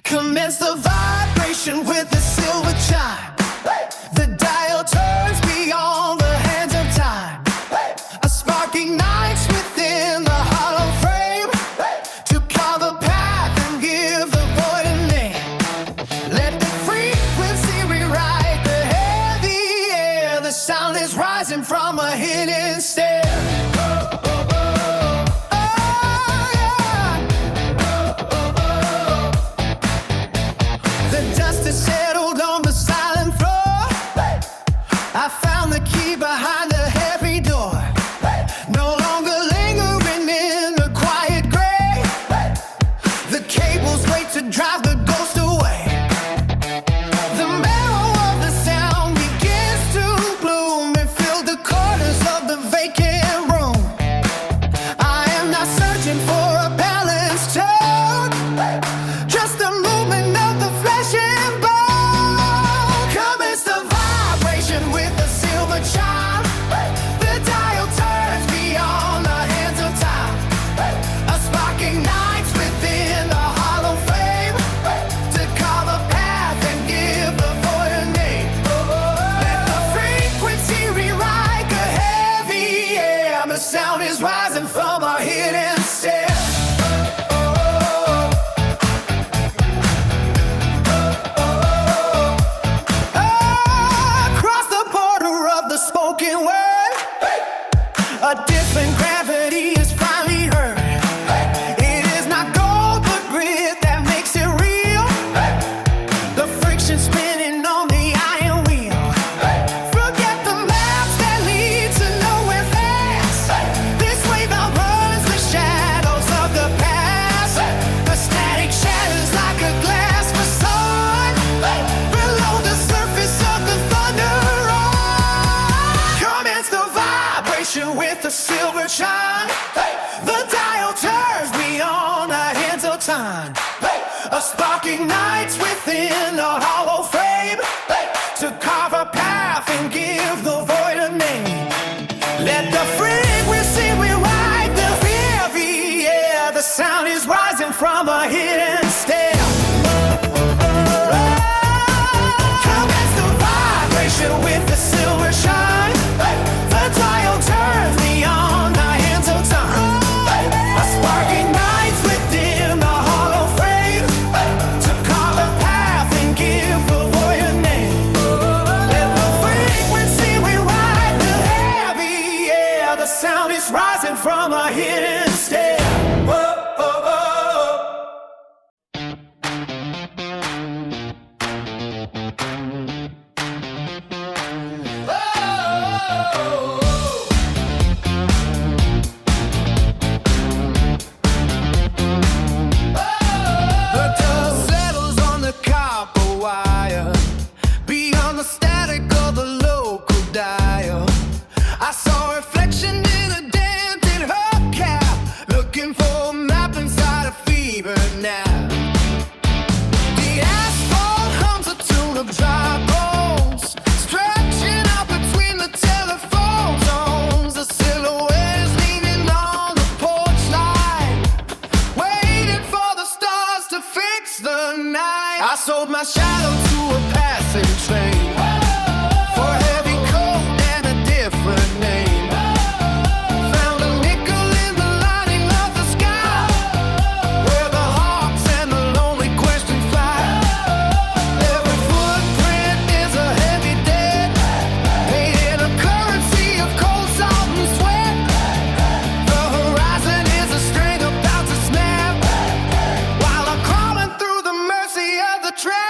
Commence the vibration with the silver chime. The dial turns beyond the hands of time. A spark ignites within the hollow frame to carve a path and give the void a name. Let the frequency rewrite the heavy air. The sound is rising from a hidden stair. Settled on the silent floor. I found the key behind the heavy door. No longer lingering in the quiet gray. The cables wait to drive the ghost away. The marrow of the sound begins to bloom and fill the corners of the vacant room. I am not searching for a balanced tone, just a movement of the flesh and bone. The sound is rising from a hidden stair. Across the border of the spoken word, a different gravity is finally heard. It is not gold but grit that makes it real. The friction spinning on the iron wheel. Forget the maps that lead to nowhere fast. This wave outruns the shadows of the past. The static shatters like a glass facade below the surface of the thunder roar. Commence the vibration with the silver chime. The dial turns beyond the hands of time. A spark ignites within a hollow frame to carve a path and give the void a name. Let the frequency rewrite the heavy air. The sound is rising from a hidden stair. Commence the vibration with the silver shine. The dial turns beyond the hands of time. A spark ignites within the hollow frame to carve a path and give the void a name. Let the frequency rewrite the heavy air. The sound is rising from a hidden stair. The dust settles on the copper wire beyond the static of the local dial. I saw a reflection in a dented hubcap, looking for a map inside a fever nap. The asphalt hums a tune of dry bones, stretching out between the telephone zones. The silhouette is leaning on the porch light, waiting for the stars to fix the night. I sold my shadow to a passing train for a heavy coat and a different name. Found a nickel in the lining of the sky, where the hawks and the lonely question fly. Every footprint is a heavy debt, paid in a currency of cold, salt, and sweat. The horizon is a string about to snap, while I'm crawling through the mercy of the trap.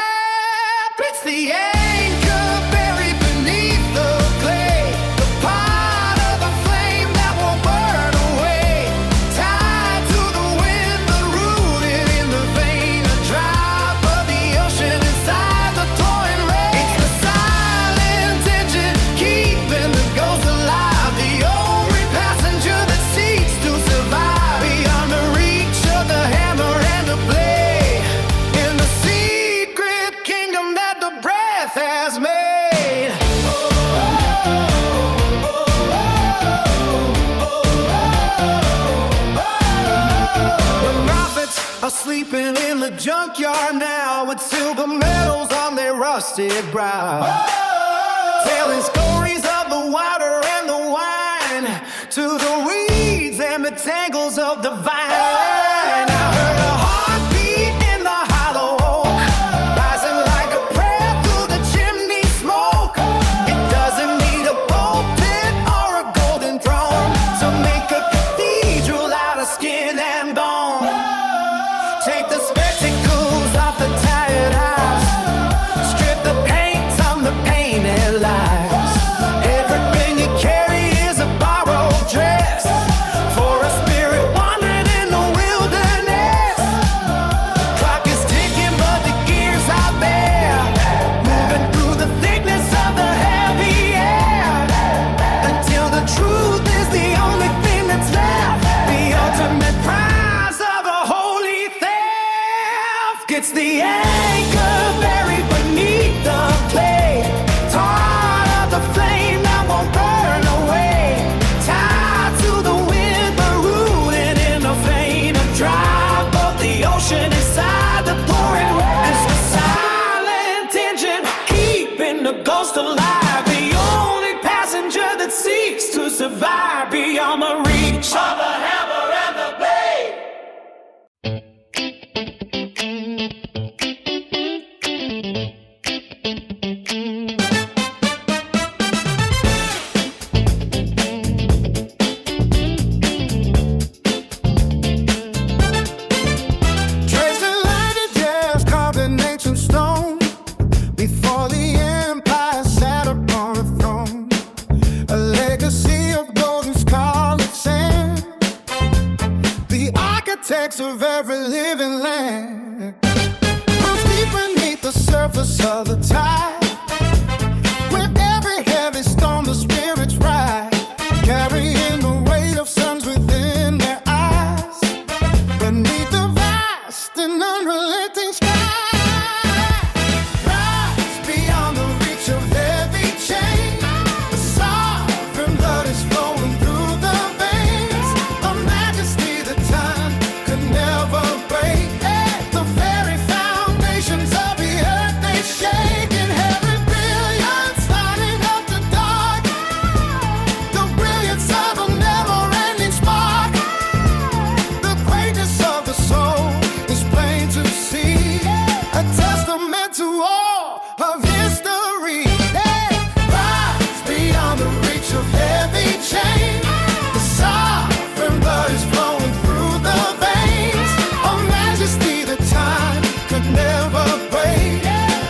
junkyard now with silver medals on their rusted brow, telling stories of the water and the wine to the weeds and the tangles of the vine. I heard a heartbeat in the hollow oak, rising like a prayer through the chimney smoke. It doesn't need a pulpit or a golden throne to make a cathedral out of skin and bone. Take the spectacles off the tired eyes, strip the paint from the painted lies. Everything you carry is a borrowed dress for a spirit wandering in the wilderness. Clock is ticking but the gears are there, moving through the thickness of the heavy air, until the truth is the only thing that's left. The ultimate prize of a holy theft gets the anchor buried beneath the clay, torn of the flame that won't burn away, tied to the wind but rooted in a vein of drive. Both the ocean inside the pouring rain, it's the silent engine keeping the ghost alive, the only passenger that seeks to survive beyond the reach of the hammer and the blade. Tracing lighted gas carved in ancient stone before the empire sat upon a throne. A legacy of golden scarlet sand, the architects of every living land. Roots deep beneath the surface of the tide, with every heavy storm the spirits ride, carrying the weight of suns within their eyes, beneath the vast and unrelenting sky. Rise beyond the reach of heavy chains, the sovereign blood is flowing through the veins, a majesty that time could never break. The very foundations of the earth they shake, in heaven brilliance lighting up the dark, the brilliance of a never-ending spark. The greatness of the soul is plain to see, a testament to all of history. Rise beyond the reach of heavy chains, the sovereign blood is flowing through the veins, a majesty that time could never break.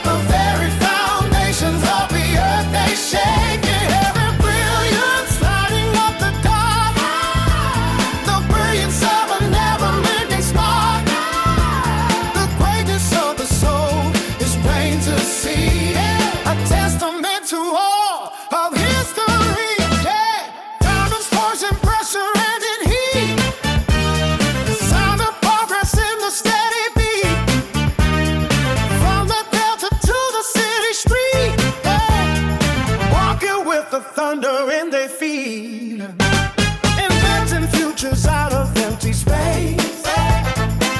The very foundations of the earth they shake, in heaven brilliance lighting up the dark, the brilliance of a never-ending spark. The greatness of the soul is plain to see, a testament to all of history. Diamonds forcing pressure and in heat, the sound of progress in the steady beat, from the delta to the city street, walking with the thunder in their feet, inventing futures out of empty space.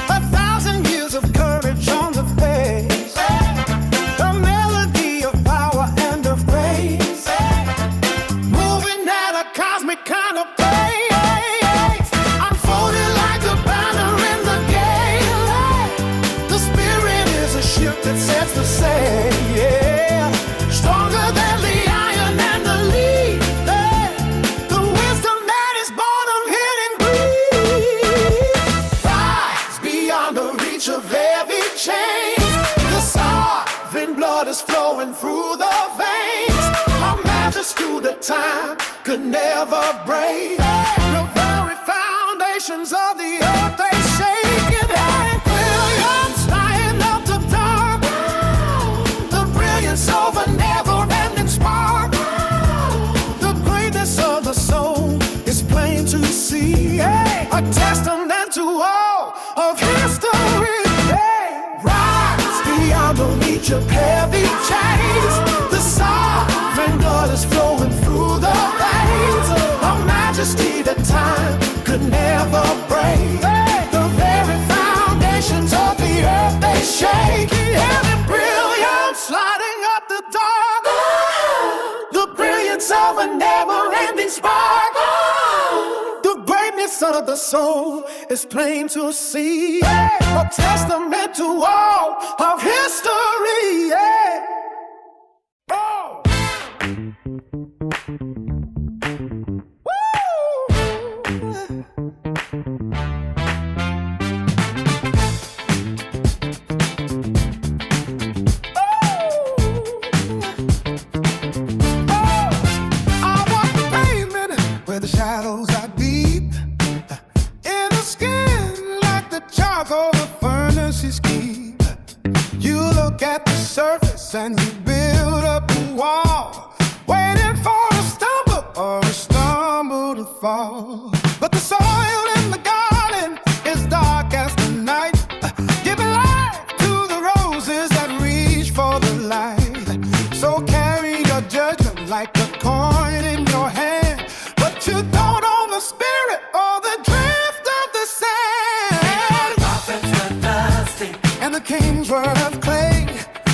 1,000 years of courage on the face, a melody of power and of grace, moving at a cosmic kind of pace, unfolding like a banner in the gale. The spirit is a ship that sets the sail, stronger than the iron and the lead, the wisdom that is born of hidden greed. Rise beyond the reach of heavy chains, the sovereign blood is flowing through the veins, a majesty that time could never break. The very foundations of the earth they shake, it ain't brilliance lighting up the dark, the brilliance of a never-ending spark. The greatness of the soul is plain to see, a testament to all of history. Rise beyond the reach of heavy chains, the sovereign blood is flowing through the veins, a majesty that time could never break. The very foundations of the earth essence of the soul is plain to see. A testament to all of history. Yeah. Oh. The shadows are deep in the skin, like the charcoal the furnaces keep. You look at the surface and you build up a wall, waiting for a stumble or a stumble to fall. But the soil in the garden is dark as the night, giving life to the roses that reach for the light. So carry your judgment like a coin in your hand, but you don't own the spirit or the drift of the sand. The prophets were thirsty, And the kings were of clay,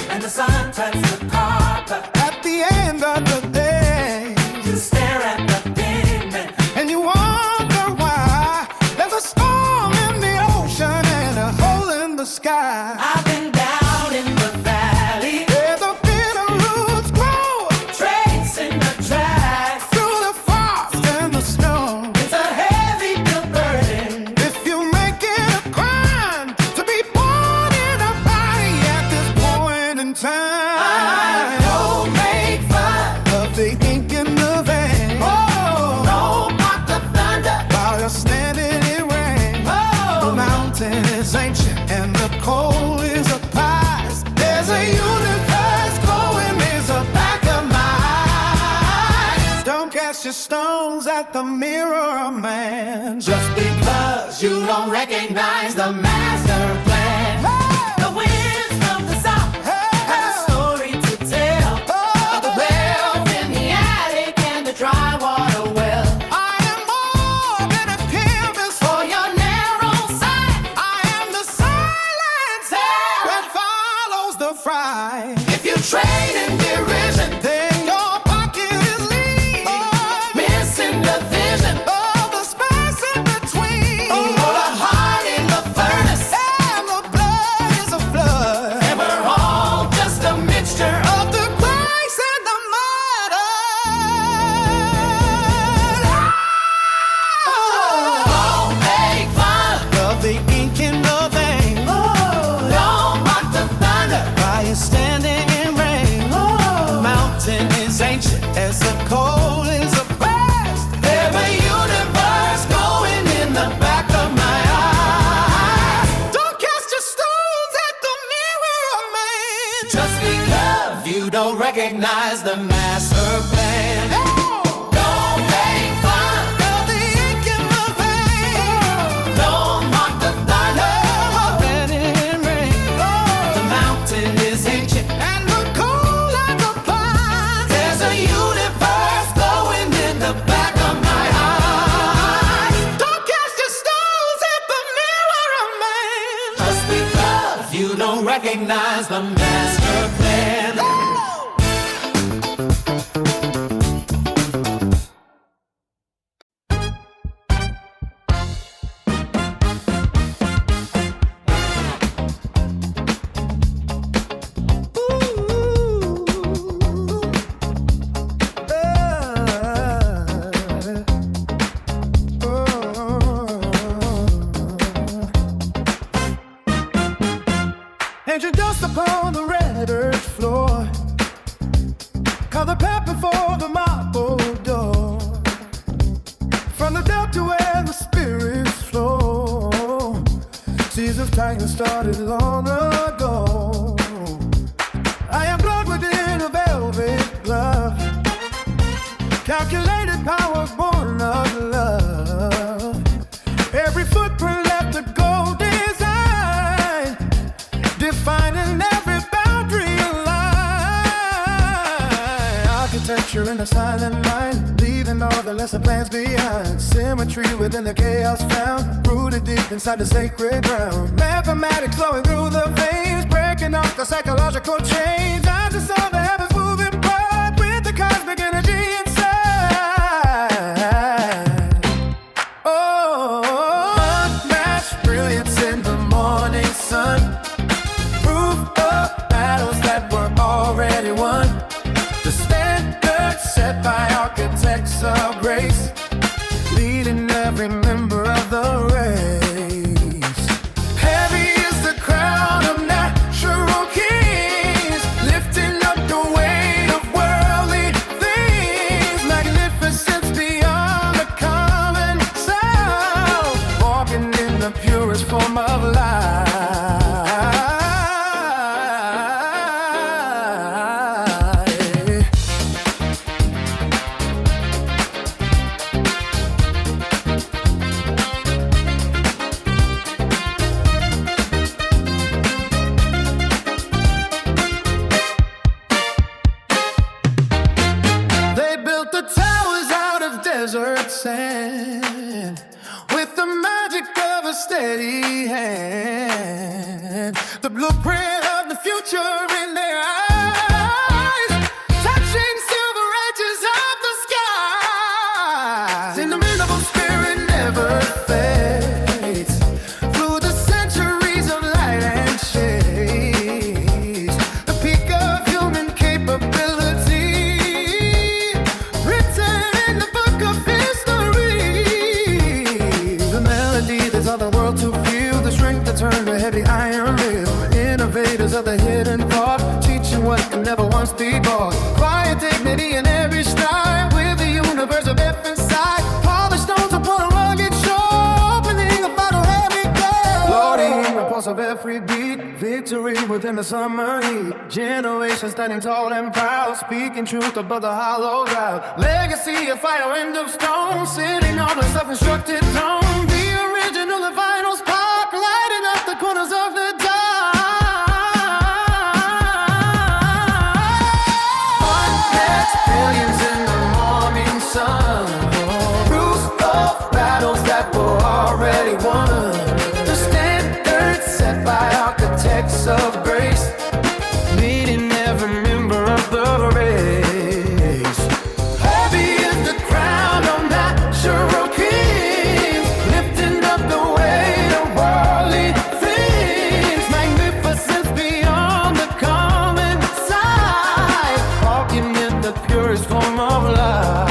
and the sun turns to copper. at the end of the day. You stare at the pavement, And you wonder why there's a storm in the ocean and a hole in the sky. I've been down in the valley, Where the bitter roots grow tracing the tracks. through the frost and the snow. It's a heavy built burden. If you make it a crime to be born in a body at this point in time, Don't make fun. of the ink in the vein. Don't mock the thunder. While you're standing in rain, the mountain is ancient and the coal is a past. There's a universe glowing in the back of my eyes. Don't cast your stones at the mirror of man. Just because you don't recognize the master plan. The winds from the south have a story to tell of the wealth in the attic and the dry water well. I am more than a canvas For your narrow sight, I am the silence that follows the fright. if you trade in derision, Then your pocket is lean, missing the vision of the space in between. for the heart in the furnace. And the blood is a flood And we're all just a mixture of of the grace and the mud. don't make fun. Of the ink in the vein, Don't mock the thunder. while you're standing in rain. The mountain is ancient as the coal is a past. There's a universe going in the back of my eyes. Don't cast your stones at the mirror of man. Just because you don't recognize the master plan. Don't make fun. Of the ink in the vein, Don't mock the thunder. standing in rain. The mountain is ancient. And the coal like a past. There's a universe going in the back of my eyes. Don't cast your stones at the mirror of man. Just because you don't recognize the master plan. And you dust upon the red earth floor, call the pepper for the marble door. From the depth to where the spirits flow, seas of time started long ago. I am blood within a velvet glove, calculated power born of love. Every footprint left a gold design, defining every boundary line. Architecture in a silent line, leaving all the lesser plans behind. Symmetry within the chaos found, rooted deep inside the sacred ground. Mathematics flowing through the veins, breaking off the psychological chains. I just saw the heavens moving bright with the cosmic energy inside. Oh. leading every member of the race. Heavy is the crown of natural kings, lifting up the weight of worldly things. Magnificence beyond the common sound, walking in the purest form of life. They built the towers out of desert sand with the magic of a steady hand. The blueprint of the future in their eyes, touching silver edges of the skies. Inimitable spirit never fades through the centuries of light and shades. The peak of human capability, written in the book of history. The melody that's all the world to feel, the strength that turned a heavy iron will. Innovators of the hidden thought, teaching what can never once be bought. Quiet dignity in every stride, with the universe of F inside. Polished stones upon a rugged shore, opening a bottle every day. Loading the pulse of every beat, victory within the summer heat. Generations standing tall and proud, speaking truth above the hollow doubt. Legacy of fire and of stone, sitting on a self-constructed throne. The original, the final spark, lighting up the corners of the dark. Next billions in the morning sun, proofs of battles that were already won. The standards set by architects of grace, leading every member of the race. Heavy is the crown of natural kings, lifting up the weight of worldly things. Magnificence beyond the common sight, walking in the purest form of life.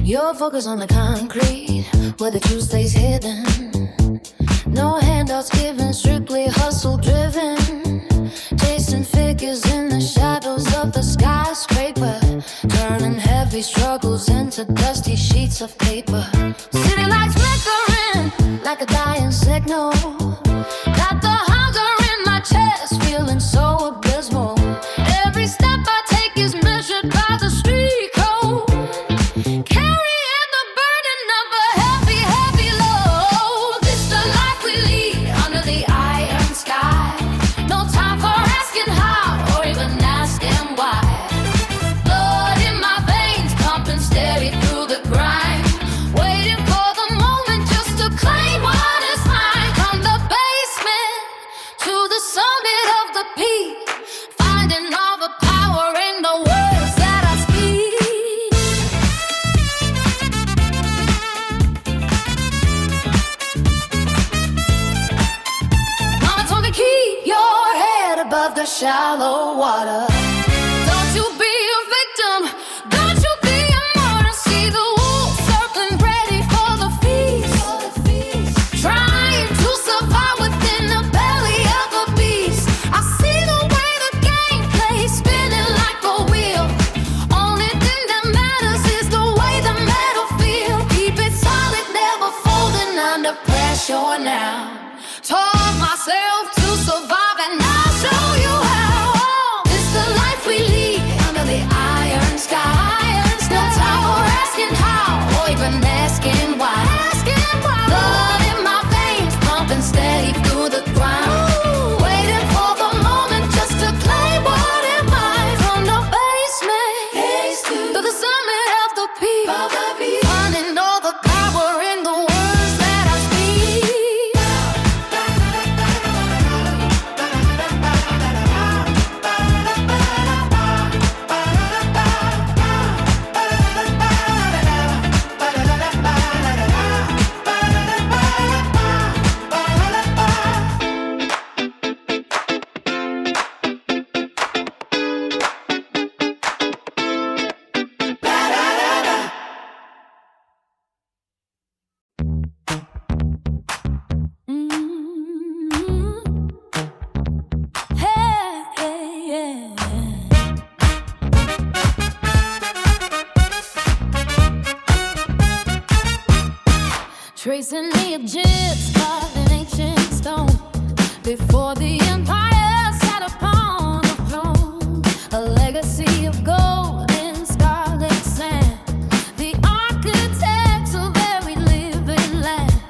Your focus on the concrete, where the truth stays hidden. No handouts given, strictly hustle driven. Chasing figures in the shadows of the skyscraper, turning heavy struggles into dusty sheets of paper. City lights flickering like a dying signal. Got the hunger in my chest, feeling so abysmal. Every step I take is measured by the street code. Carrying the burden of a heavy, heavy load. This the life we lead under the iron sky. No time for asking how or even asking why. Blood in my veins pumping steady through the grind, waiting for the moment just to claim what is mine. From the basement to the summit of the peak, finding all the power in the words that I speak. Mama told me keep your head above the shallow water. Don't you be a victim, don't you be a martyr. See the wolves circling ready for the feast, trying to survive within the belly of a beast. I see the way the game plays, spinning like a wheel. Only thing that matters is the way the metal feel. Keep it solid, never folding under pressure now. Taught myself to survive and I'll show you how. It's the Finding all the power in the words that I speak. Tracing the Egypts carved in ancient stone before the empire sat upon the throne. A legacy of gold and scarlet sand, the architects of every living land.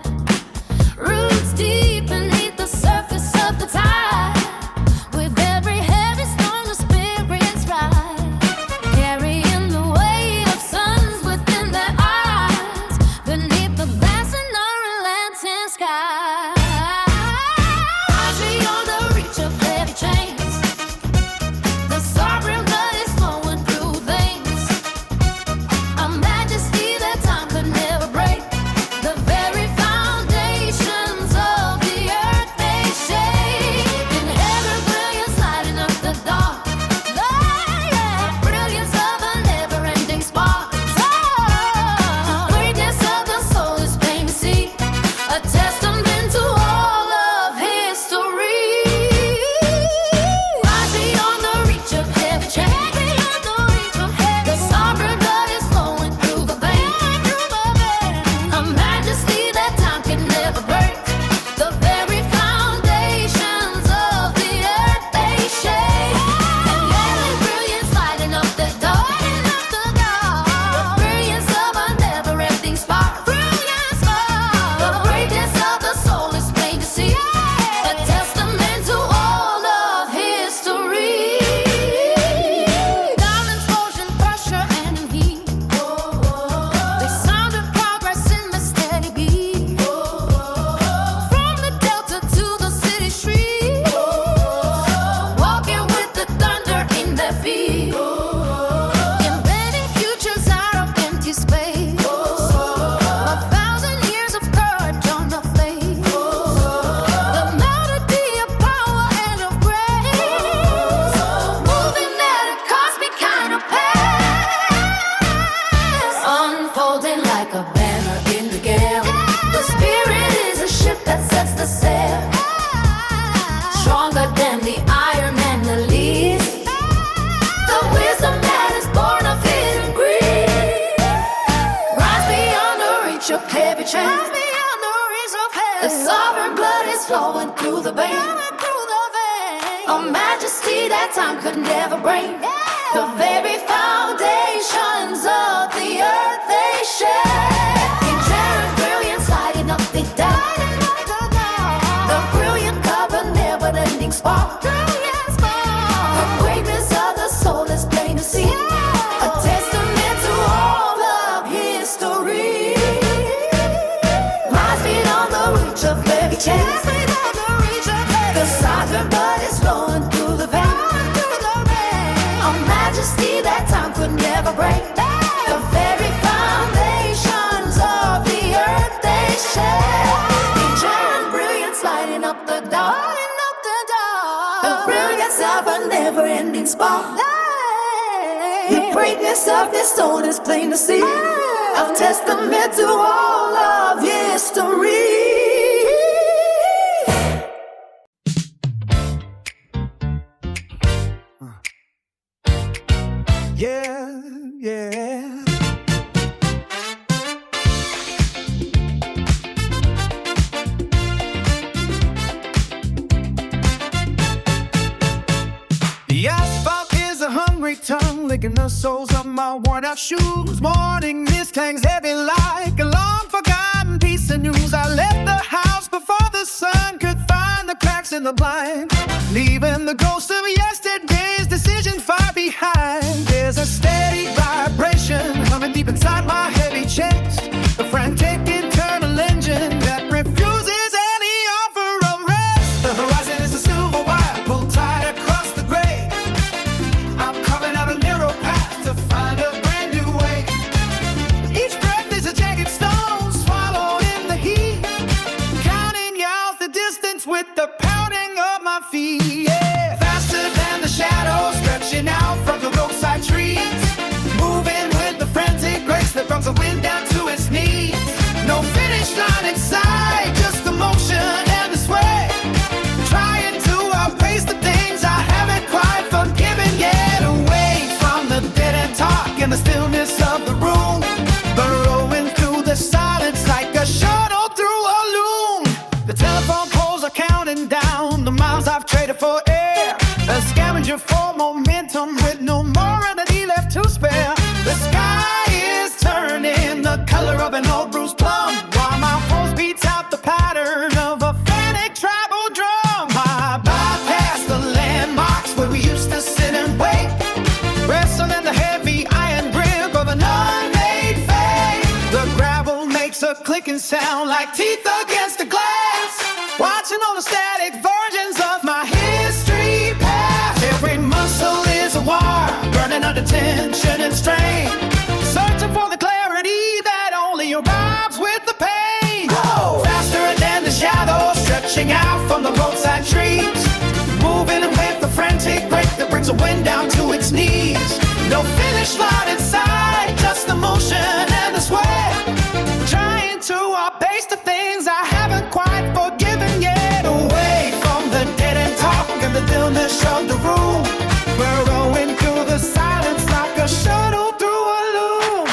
Roots deep beneath the surface of the tide. With every heavy stone the spirits rise, carrying the weight of suns within their eyes, beneath the vast and unrelenting sky. Beyond the reach of heavy chains, the sovereign blood is flowing through veins. A majesty that time could never break. The very foundations of the earth they shake. In heaven, brilliance lighting up the dark. Brilliance of a never-ending spark. Greatness of the soul is plain to see. A testament to all of history. Rise beyond the reach of heavy chains. The sovereign blood is flowing through the veins. A majesty that time can never break. The very foundations of the earth they shake. And heaven brilliance lighting up the dark. Brilliance of a never-ending spark. The greatness of the soul is plain to see. A testament to all of history. Diamonds, motion, pressure, and heat. They sound of progress in the steady beat. From the delta to the city street, walking with the thunder in their feet. Inventing futures out of empty space. 1,000 years of courage on the face. The melody of power and of grace, moving at a cosmic kind of pace. Unfolding like a banner in the gale. The spirit is a ship that sets the sail. Stronger than the iron and the leaves. The wisdom that is born of hidden greed. Rise beyond the reach of heavy chains. The sovereign blood is flowing through the veins. A majesty that time could never bring. The very foundations of the earth they share. Inherent brilliance lighting up the dark. The brilliant cover, never-ending spark. The greatness of the soul is plain to see. A testament to all of history. Rise beyond the reach of heavy chains. The sovereign blood is flowing through the veins. A majesty that time could never break. The very foundations of the earth they share. Inherent brilliance lighting up the dark. The brilliance of a never-ending spark. The greatness of this soul is plain to see. A testament to all of history. Yeah, yeah. The asphalt is a hungry tongue, licking the soles of my worn-out shoes. Morning mist hangs heavy like a long-forgotten piece of news. I left the house before the sun could find the cracks in the blind, leaving the ghost of yesterday's decision far behind. There's a steady vibration coming deep inside my head. clicking sound like teeth against the glass. Watching all the static versions of my history past. Every muscle is a wire, burning under tension and strain. Searching for the clarity that only arrives with the pain. Whoa! Faster than the shadows stretching out from the roadside trees. Moving with the frantic break that brings the wind down to its knees. No finish line inside, just the motion and the sweat. Trying to abase the things I haven't quite forgiven yet. Away from the dead end talk and the stillness of the room. We're rowing through the silence like a shuttle through a loom.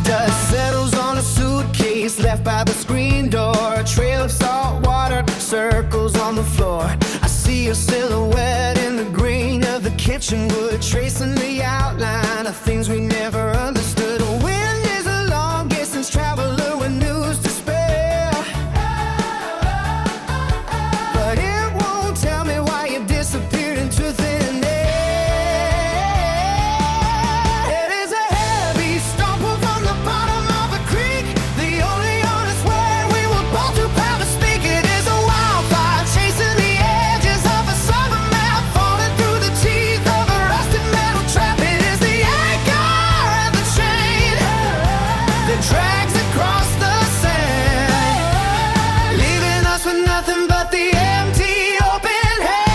Dust settles on a suitcase left by the screen door. A trail of salt water circles on the floor. I see your silhouette in the green of the kitchen wood, tracing the outline of things we never understood. A wind is a long distance traveler with news to spare, but it won't tell me why you disappeared into thin air. It is a heavy stumble from the bottom of a creek. The only honest word we were both too proud to speak. It is a wildfire chasing the edges of a summer map, falling through the teeth of a rusted metal trap. It is the anchor and the chain that drags across the sand, leaving us with nothing but the empty open hand.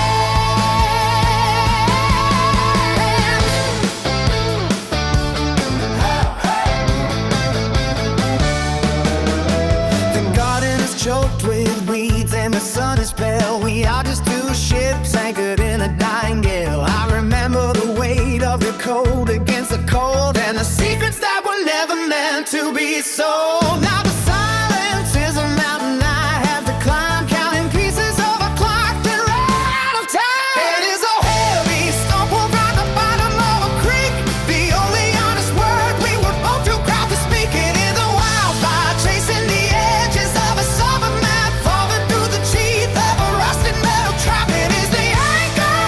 The garden is choked with weeds and the sun is pale. We are just two ships anchored in a dying gale. I remember the weight of your coat against the cold, and the secrets that were never meant to be sold. Now the silence is a mountain I have to climb, counting pieces of a clock that ran out of time. It is a heavy stumble from the bottom of a creek. The only honest word we were both too proud to speak. It is a wildfire chasing the edges of a summer map, falling through the teeth of a rusted metal trap. It is the anchor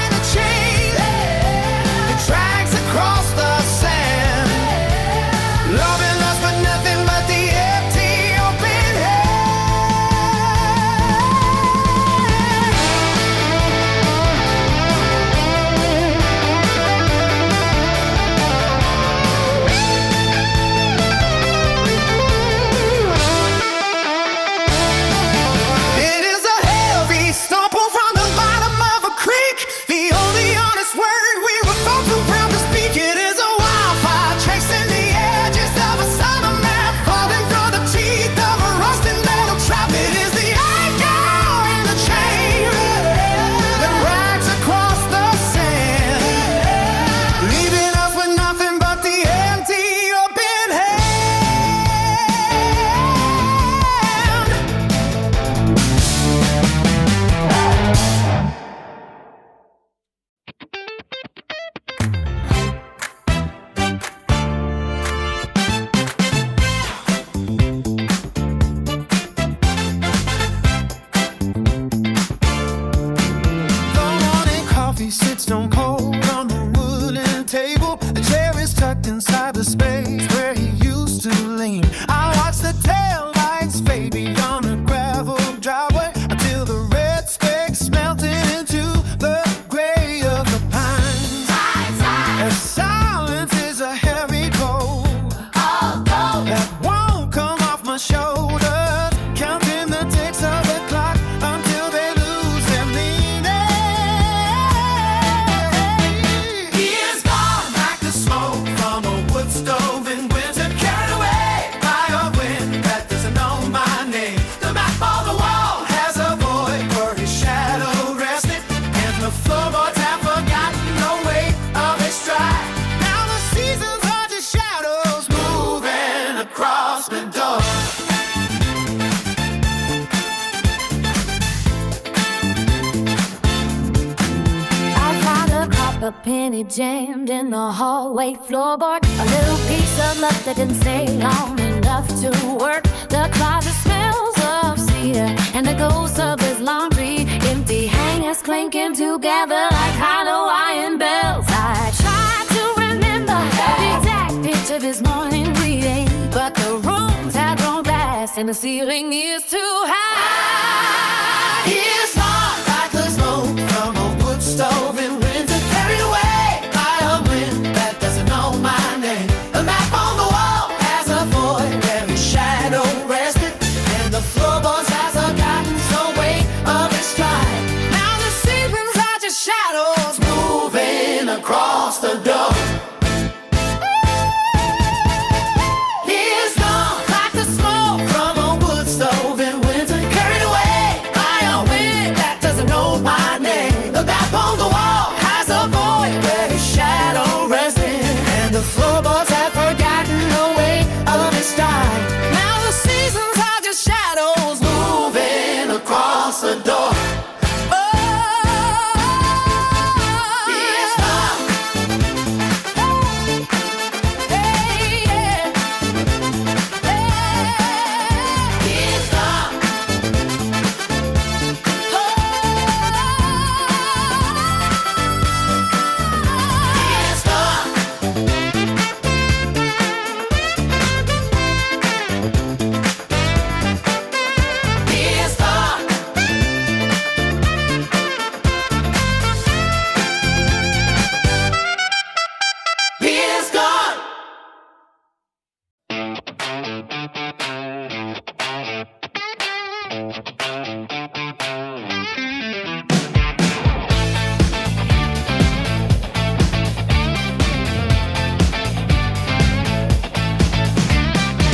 and the chain that drags across the sand, loving us but nothing but the empty open hand. It is a heavy stumble from the bottom of a creek. The only honest word we were both too proud to speak. It is a wildfire chasing the edges of a summer map, falling through the teeth of a rusted metal trap. It is the anchor and the chain that rags across the sand, leaving us with nothing but the empty open hand. The morning coffee sits stone cold on the wooden table. The chair is tucked inside the space where he used to lean. I watch the taillights fade beyond the gravel driveway until the red specks melted into the gray of the pines. And silence is a heavy cold that won't come off my shoulders, counting the ticks of the clock until they lose their meaning. A penny jammed in the hallway floorboard. A little piece of love that didn't stay long enough to work. The closet smells of cedar and the ghost of his laundry. Empty hangers clinking together like hollow iron bells. I tried to remember the exact pitch of his morning greeting, but the rooms had grown glass and the ceiling is too high. It's not like the smoke from a wood stove in winter, carried away by a wind that doesn't know my name. The map on the wall has a void where his shadow rested, and the floorboards has forgotten the weight of its stride. Now the ceilings are just shadows moving across the door. It's not like the smoke from a wood stove in winter, carried away by a wind that doesn't know my name. The map on the wall has a void where his shadow rested, and the floorboards have forgotten the weight of its stride. Now the seasons are just shadows moving across the door.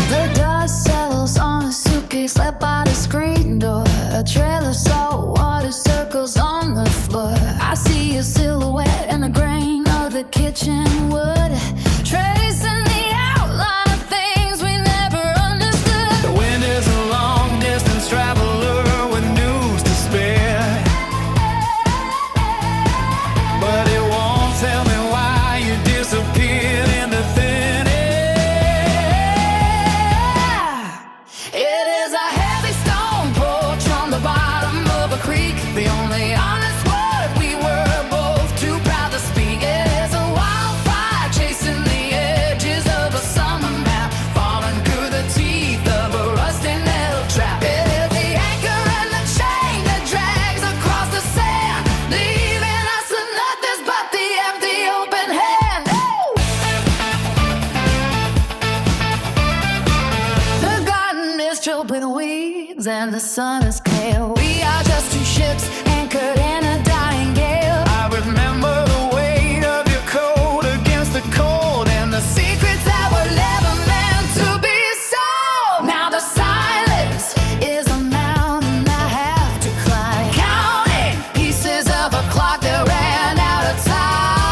The dust settles on a suitcase left by the screen door. A trail of salt water circles on the floor. I see a silhouette and the grain of the kitchen wood, tracing the outline of things we never understood. The wind is a long distance traveler with news to spare, but it won't tell me why you disappeared into thin air. It is a heavy stone porch on the bottom of a creek. The only honest word we were both too proud to speak. It is a wildfire chasing the edges of a summer map, falling through the teeth of a rusty metal trap. It is the anchor and the chain that drags across the sand, leaving us with nothing but the empty open hand. The garden is choked with weeds and the sun is pale. We are just two ships anchored in a dying gale. I remember the weight of your coat against the cold and the Secrets that were never meant to be sold. Now the silence is a mountain I have to climb, counting pieces of a clock that ran out of time.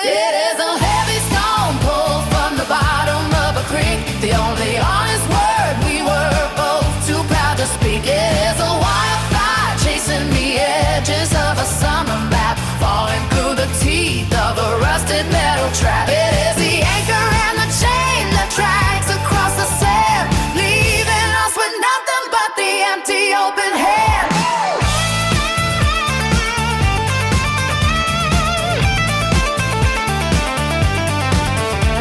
It is a heavy stone pulled from the bottom of a creek. The only honest word we were both too proud to speak. It is a wildfire chasing the edges of a summer map, falling through the teeth of a rusted metal trap. It is the anchor and the chain that drags across the sand, leaving us with nothing but the empty open hand.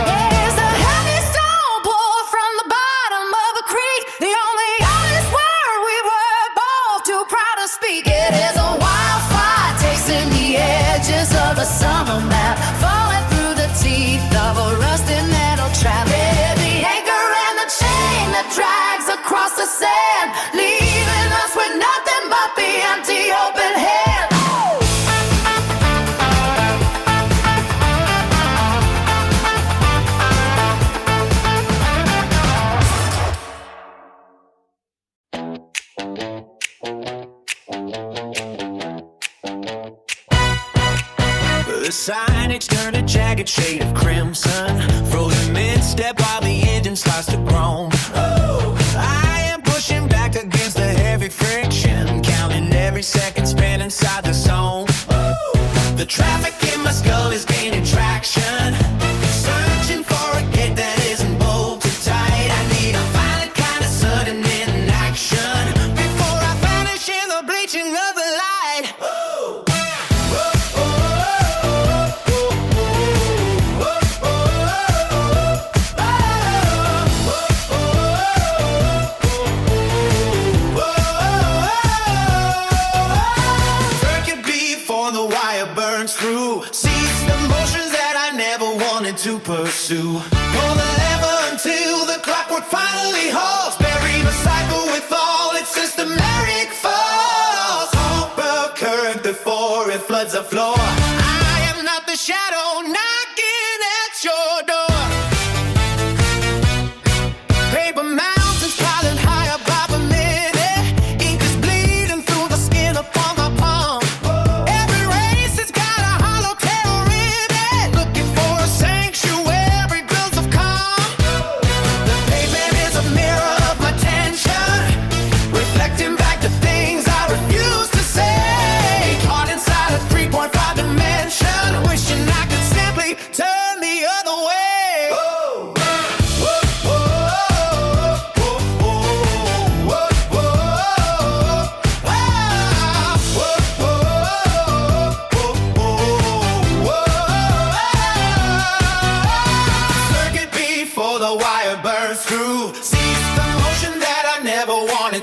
There's a heavy stone pulled from the bottom of a creek. The only honest word we were both too proud to speak. It is a wildfire tasting the edges of a summer map, falling through the teeth of a rusted metal trap. It is the anchor and the chain that drags across the sand, leaving us with nothing but the empty open hand. The signage turned a jagged shade of crimson, frozen mid-step while the engine starts to groan. I am pushing back against the heavy friction, counting every second spent inside the zone. Traffic in my skull is gaining traction. Searching for a gate that isn't bolted tight. I need a violent kind of sudden inaction before I vanish in the bleaching of the light. Oh. Through seize the motions that I never wanted to pursue. Pull the lever until the clockwork finally halts. Bury the cycle with all its systematic faults. Halt the current before it floods the floor. I am not the shadow knocking at your door. Paper mountains piling high above a minute. Ink is bleeding through the skin upon my palm.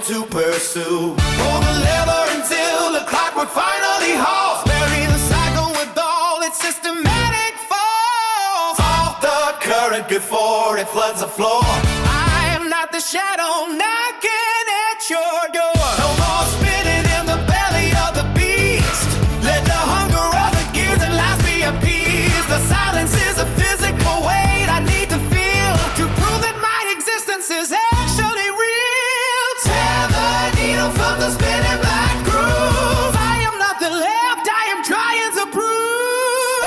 To pursue. Pull the lever until the clockwork finally halts. Bury the cycle with all its systematic faults. Halt the current before it floods the floor. I am not the shadow knocking at your door. No more spinning in the belly of the beast. Let the hunger of the gears and lies be appeased. The silence is a physical weight I need to feel to prove that my existence is actually real. From the spinning black groove, I am nothing left, I am trying to prove.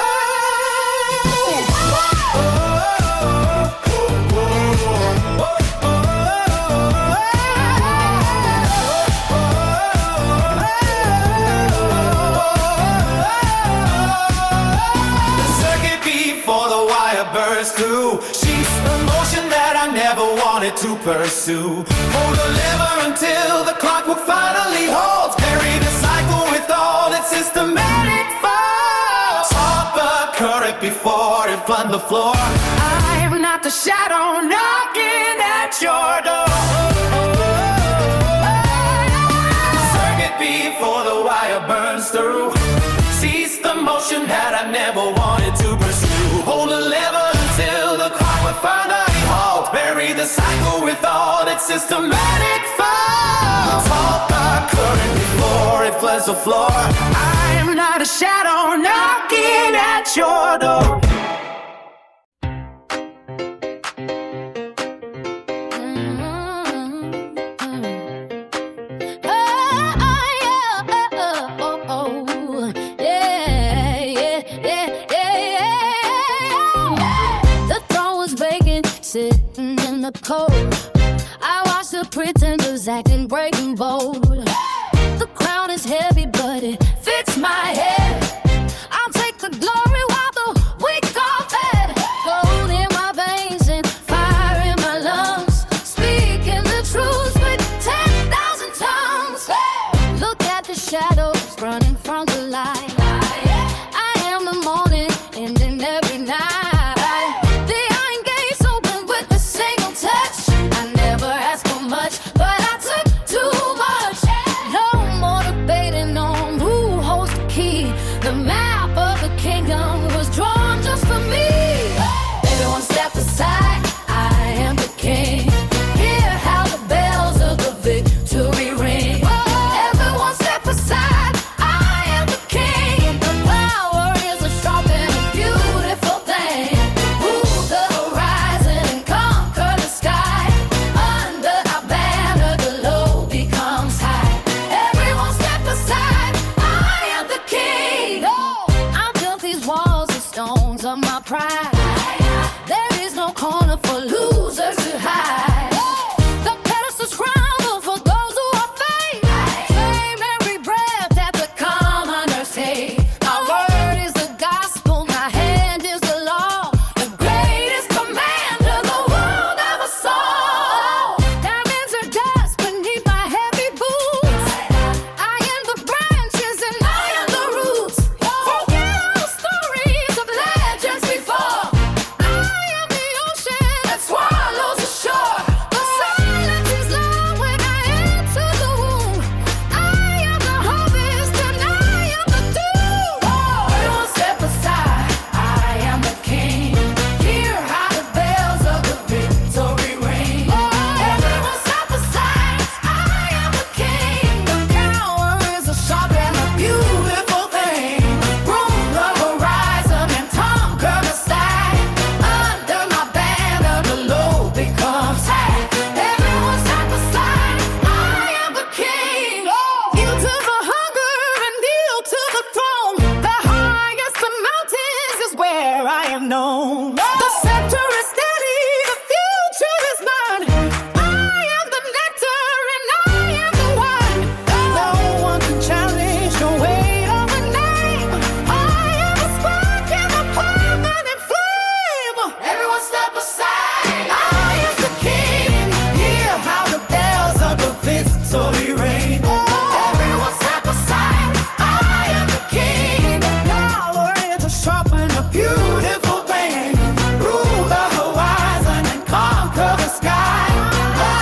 The circuit before the wire bursts through. She's the motion that I never wanted to pursue. Hold the lever until the clock will finally halt. Bury the cycle with all its systematic faults. Stop the current before it floods the floor. I am not the shadow knocking at your door. Circuit before the wire burns through. Seize the motion that I never wanted to pursue. Hold the lever until the clock will finally halt. Bury the cycle with all its systematic faults. Halt the current before it floods the floor. I am not a shadow knocking at your door. Sitting in the cold, I watch the pretenders acting breaking bold. The crown is heavy, but it fits my head. I'll take the glory while the weak are fed. Gold in my veins and fire in my lungs, speaking the truth with 10,000 tongues. Look at the shadows running from the light. I am the morning ending every night. Aside, I am unknown. The center is steady, the future is mine. I am the nectar and I am the wine. No one can challenge the weight of a name. I am a spark in the permanent flame. Everyone step aside. I am the king. Hear how the bells of the victory ring. Everyone step aside. I am the king. Power is a sharpen a beautiful blade. Rule the horizon and conquer the sky.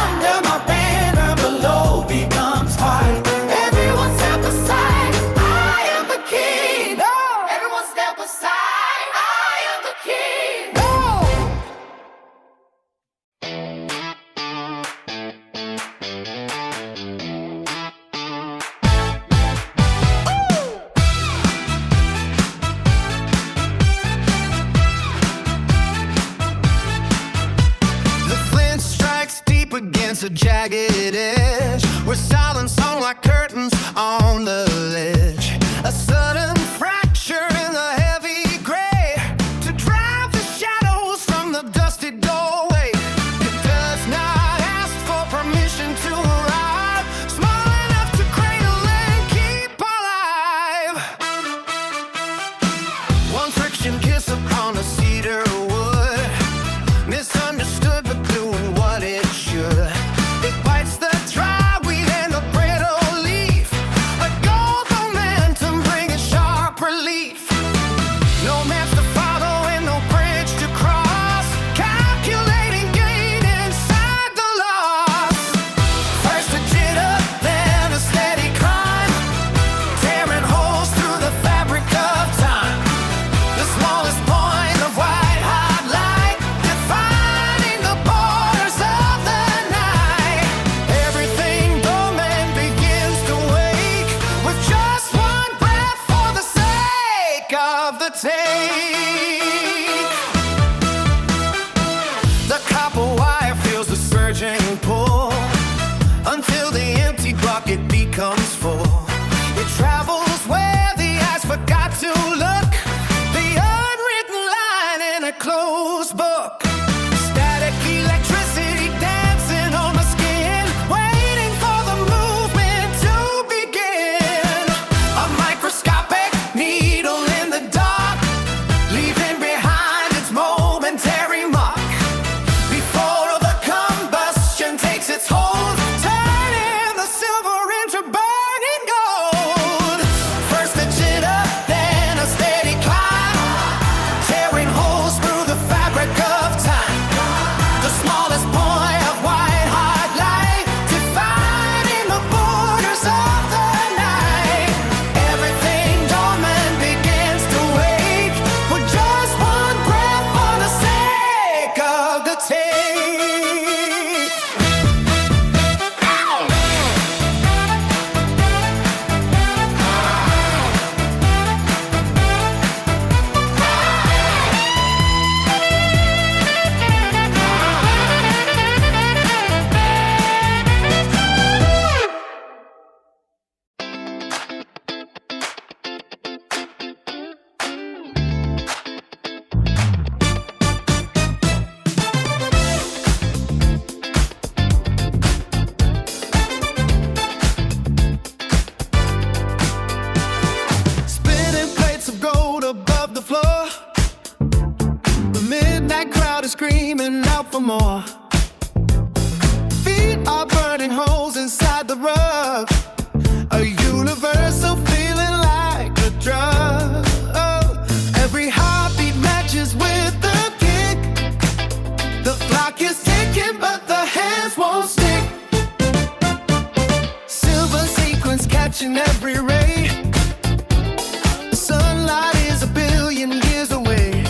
Under my banner below becomes hard. Everyone step aside. I am the king. Everyone step aside. I am the king. The flint strikes deep against a jagged edge, where silence hung like curtains on the ledge. A sudden fracture in the heavy gray to drive the shadows from the dusty doorway. It does not ask for permission to arrive, small enough to cradle and keep alive. One friction kiss upon a cedar wood, misunderstood but doing what it should. It bites the dry weed and the brittle leaf, a gold momentum bringing sharp relief. No maps to follow and no bridge to cross, calculating gain inside the loss. First a jitter, then a steady climb, tearing holes through the fabric of time. The smallest point of white hot light, defining the borders of the night. Everything dormant begins to wake with just one breath for the sake of the take. The copper wire feels the surging pull until the empty bucket becomes full. It travels where the eyes forgot to look, the unwritten line in a closed book. Static electricity dancing on my skin, waiting for the movement to begin. A microscopic needle in the dark, leaving behind its momentary mark. Before the combustion takes its hold, turning the silver into burning gold. First a jitter, then a steady climb, tearing holes through the fabric of time. The smallest point of white hot light, defining the borders of the night. Everything dormant begins to wake with just one breath for the sake of the take. Spinning plates of gold above the floor, the midnight crowd is screaming out for more. Feet are burning holes inside the rug, a universal feeling like a drug. Every heartbeat matches with the kick. The clock is ticking but the hands won't stick. Silver sequins catching every ray, the sunlight is a billion years away.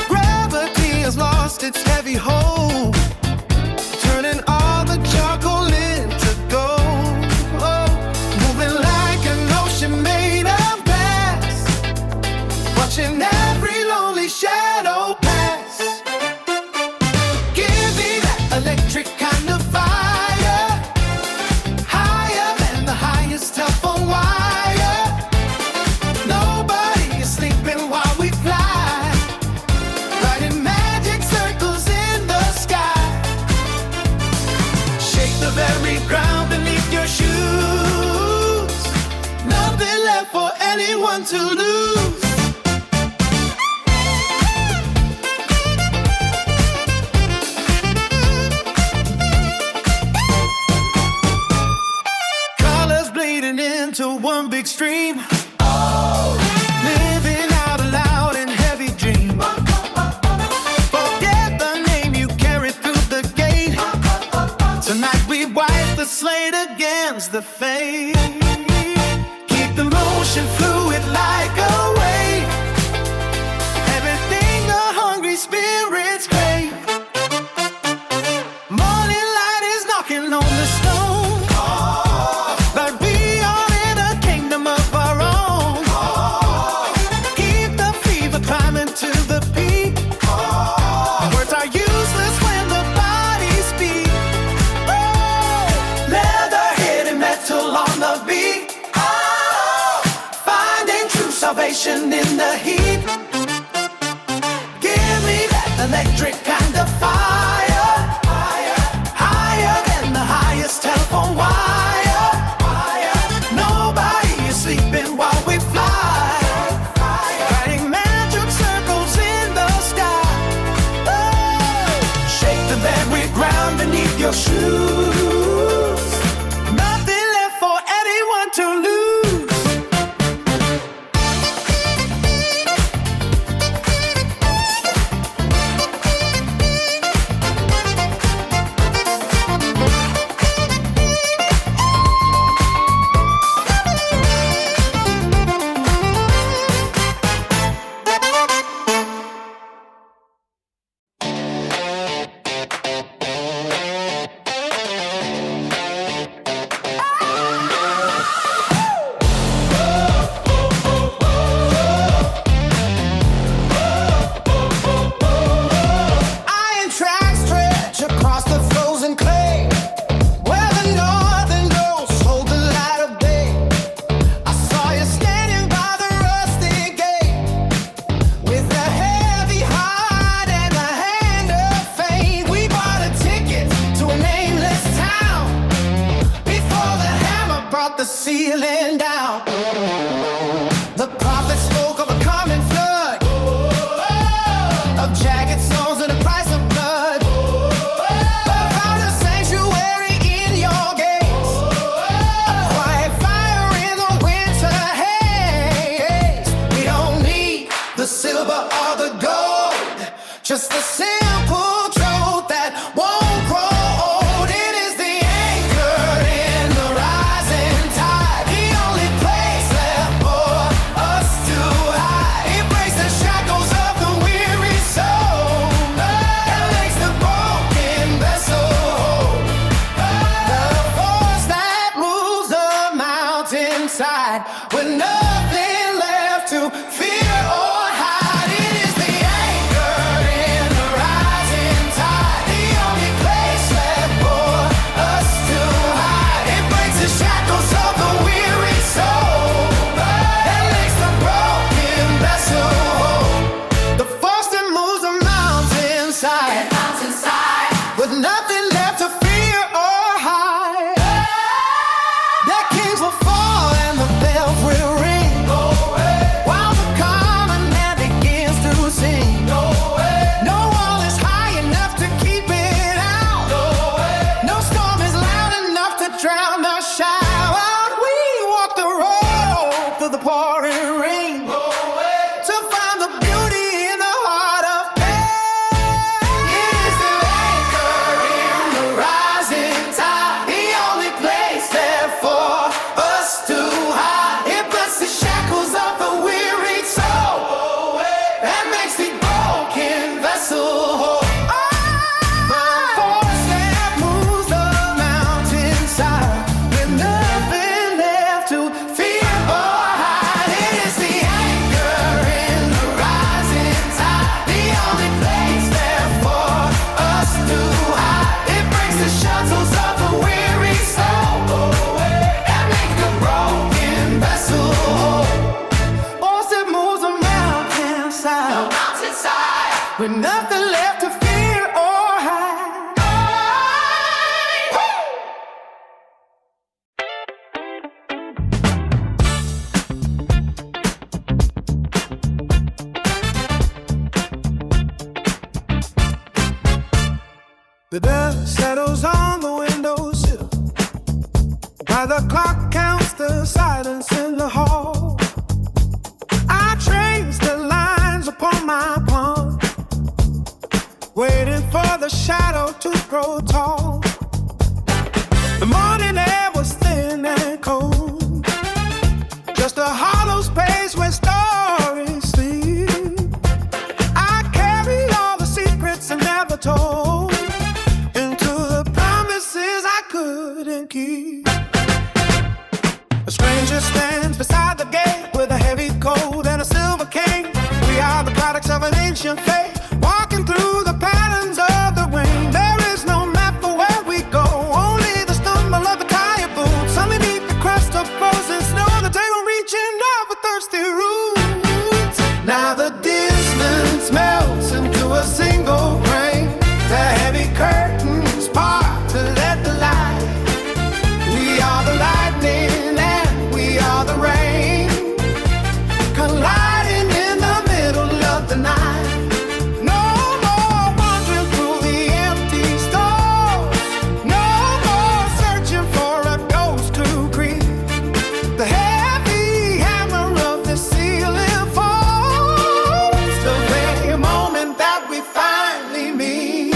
Gravity has lost its heavy hold. anyone to lose. Colors bleeding into one big stream. Living out loud in heavy dream. Forget the name you carry through the gate. Tonight we wipe the slate against the fade. Keep the motion fluid like a wave. Everything the hungry spirits crave. Morning light is knocking on the stone. But we are in a kingdom of our own. Keep the fever climbing to the peak. Words are useless when the bodies speak. Leather hitting metal on the beat. Finding true salvation in the heat. Give me that electric kind of fire. Higher than the highest telephone wire. Nobody is sleeping while we fly. Writing magic circles in the sky. Shake the very ground beneath your shoes. Nothing left for anyone to lose. Iron tracks stretch across the frozen clay, where the northern ghosts hold the light of day. I saw you standing by the rusty gate, with a heavy heart and a hand of fate. We bought a ticket to a nameless town, before the hammer brought the ceiling down. The prophet spoke of a coming flood, of jagged stones and the price of blood. But found a sanctuary in your gates, a quiet fire in the winter haze. We don't need the silver or the gold, just a simple truth that won't grow old. It is the anchor in the rising tide, the only place left for us to hide. It breaks the shackles of the weary soul, and makes the broken vessel whole. The force that moves the mountainside, with nothing left to fear or hide. It is the anchor in the rising tide, the only place left for us to hide. It breaks the shackles of the weary soul, and makes the broken vessel whole. The force that moves the mountainside, with nothing left to fear or hide. Their kings will fall and the bells will ring, while the common man begins to sing. No wall is high enough to keep it out. No storm is loud enough to drown the shout. We walk the road through the pouring rain, to find the beauty in the heart of pain. It is the anchor in the rising tide, the only place left for us to hide. It breaks the shackles of the weary soul, and makes the broken vessel whole. The force that moves the mountainside, with nothing left to fear or hide. It is the anchor in the rising tide, the only place left for us to hide. It breaks the shackles of the weary soul, and makes the broken vessel whole. Force that moves the mountainside, with nothing left to fear or hide. The dust settles on the windowsill while the clock counts the silence in the hall. I trace the lines upon my palm, waiting for the shadow to grow tall. The morning air was thin and cold, just a hollow space where stories sleep. I carry all the secrets I never told into the promises I couldn't keep. A stranger stands beside the gate with a heavy coat and a silver cane. We are the products of an ancient faith, walking through the patterns of the rain. There is no map for where we go, only the stumble of the tired boots underneath the crust of frozen snow. The table reaching out for thirsty roots. Now the distance melts into a single grain. The heavy curtains part to let the light. We are the lightning and we are the rain, colliding in the middle of the night. No more wandering through the empty stores, no more searching for a ghost to greet. The heavy hammer of the ceiling falls the very moment that we finally meet.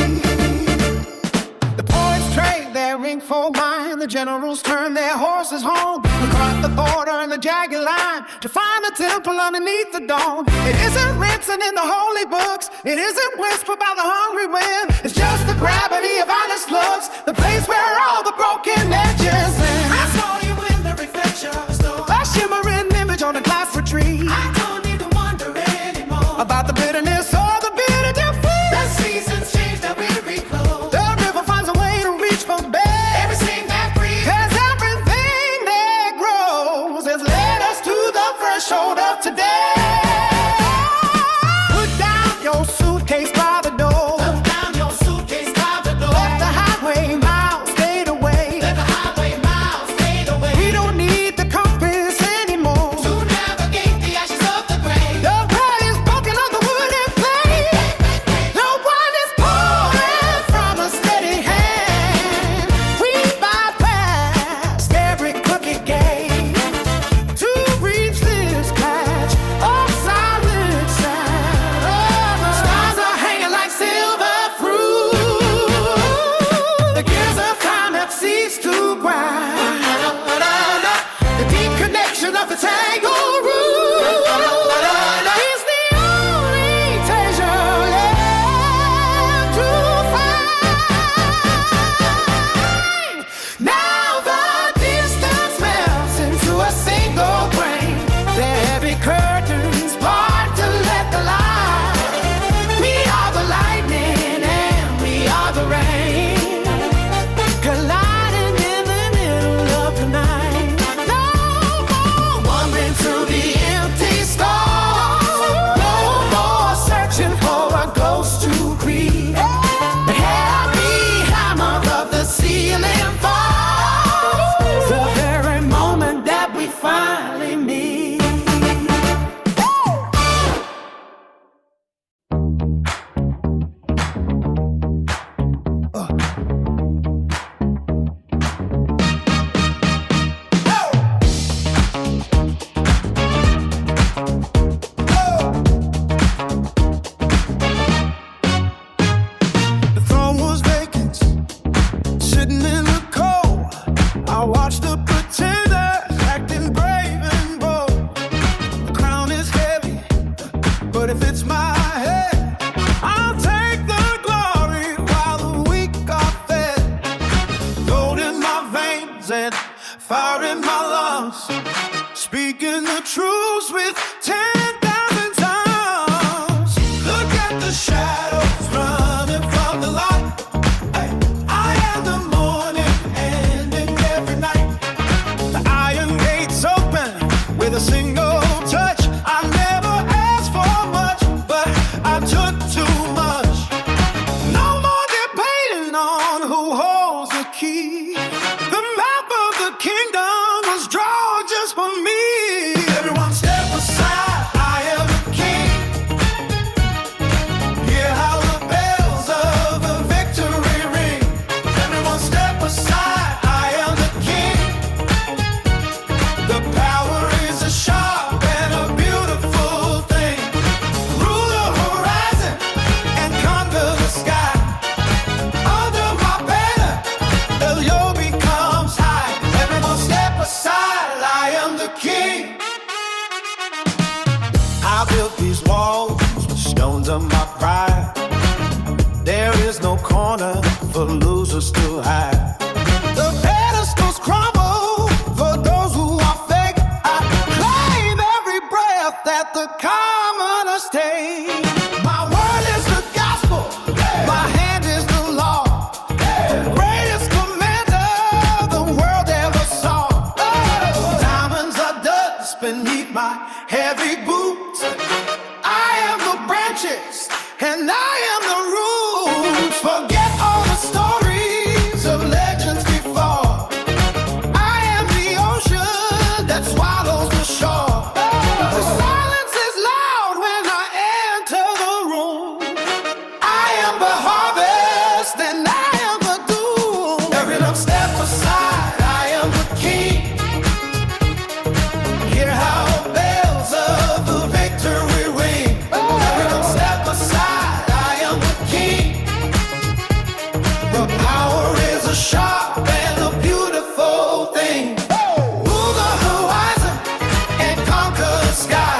The poets trade their ink for wine, the generals turn their horses home. We cross the border in the jagged line to find the temple underneath the dome. It isn't written in the holy books, it isn't whispered by the hungry wind. It's just the gravity of honest looks, the place where all the broken edges end. I saw you in the reflection of the storm. A shimmering image on a glass retreat I don't need to wonder anymore about the bitterness or the bitter defeat. the seasons change that we reclose. The river finds a way to reach for bed, Everything that breathes. cause everything that grows has led us to the threshold of today. Put down your suitcase by the door, Put down your suitcase by the door. let the highway miles fade away. Let the highway miles fade away. We don't need the compass anymore. To navigate the ashes of the grave. The bread is broken on the wooden plate. The wine is pouring from a steady hand. We bypassed every crooked gate to reach this patch of silent sound. Stars are hanging like silver fruit. The gears of time have ceased to grind. The deep connection of the tangled root is the only treasure left to find. Now the distance melts into a single grain. The heavy curtains part to let the light. We are the lightning and we are the rain, colliding in the middle of the night. No more wandering through the empty stores, no more searching for a ghost to greet. The heavy hammer of the ceiling falls the very moment that we finally meet. The throne was vacant, sitting in the cold. I watched the pretenders acting brave and bold. The crown is heavy, but if it's my head, I'll take the glory while the weak are fed. Gold in my veins and fire in my lungs, speaking the truth with 10,000 tongues. Look at the shadows running from the light. Hey, I am the morning ending every night. The iron gates open with a single touch. I never asked for much, but I took too much. No more debating on who holds the key. The map of the kingdom was drawn just for me. Everyone step aside, I my pride. There is no corner for losers to hide. The pedestals crumble for those who are fake. I claim every breath that the commoners take. My word is the gospel, my hand is the law. Greatest commander the world ever saw. Diamonds are dust beneath my heavy boots. I am the branches and I am the roots. Forget all the stories of legends before. I am the ocean that swallows the shore. The silence is loud when I enter the room. I am the harvest and I am the doom. Every time step aside, I am the king. Hear how bells of the victory ring. Every time step aside, I am the king. The power is a sharp and a beautiful thing. Rule the horizon and conquer the sky.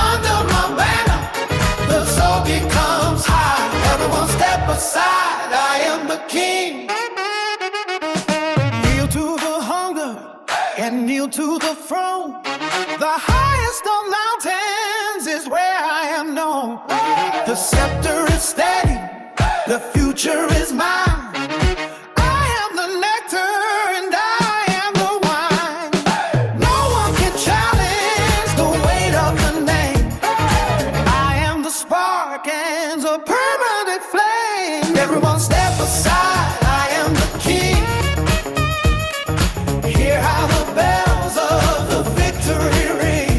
Under my banner, the soul becomes high. Everyone step aside, I am the king. Kneel to the hunger and kneel to the throne. The highest of mountains is where I am known. The scepter is steady, the future is mine. I am the nectar and I am the wine. No one can challenge the weight of the name. I am the spark and the permanent flame. Everyone step aside, I am the king. Hear how the bells of the victory ring.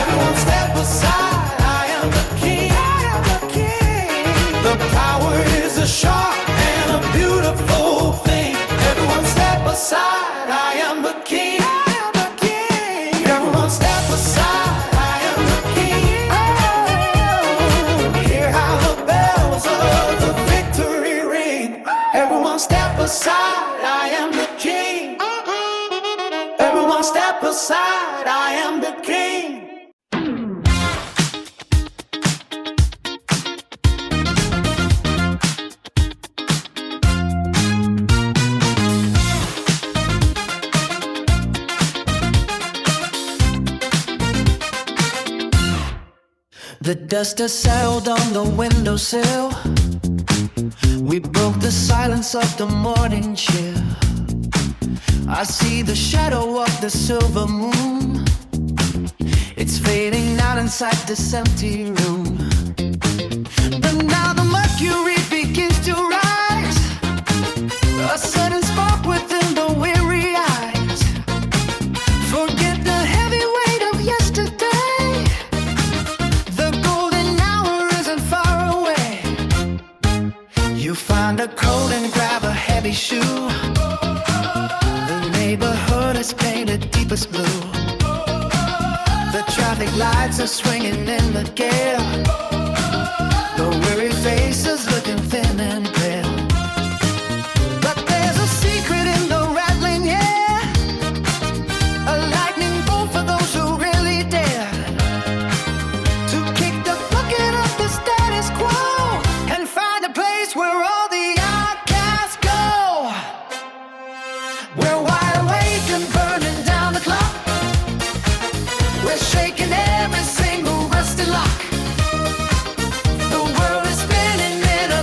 Everyone step aside, I am the king. I am the king. The power is a sharp and a beautiful thing. Everyone step aside, I am the king. I am the king. Everyone step aside, I am the king. Oh, hear how the bells of the victory ring. Everyone step aside, I am the king. Everyone step aside, I am the king. The dust has settled on the windowsill. We broke the silence of the morning chill. I see the shadow of the silver moon. It's fading out inside this empty room. But now the mercury begins to rise, a sudden spark within the weary eyes. Forget the heavy weight of yesterday. The golden hour isn't far away. You find a coat and grab a heavy shoe. The neighborhood is painted deepest blue. The traffic lights are swinging in the gale. The weary faces looking thin and pale. But there's a secret in the rattling air, a lightning bolt for those who really dare to kick the bucket of the status quo and find a place where all the outcasts go. We're wide awake and burning down the clock. We're shaking every single rusty lock. The world is spinning in a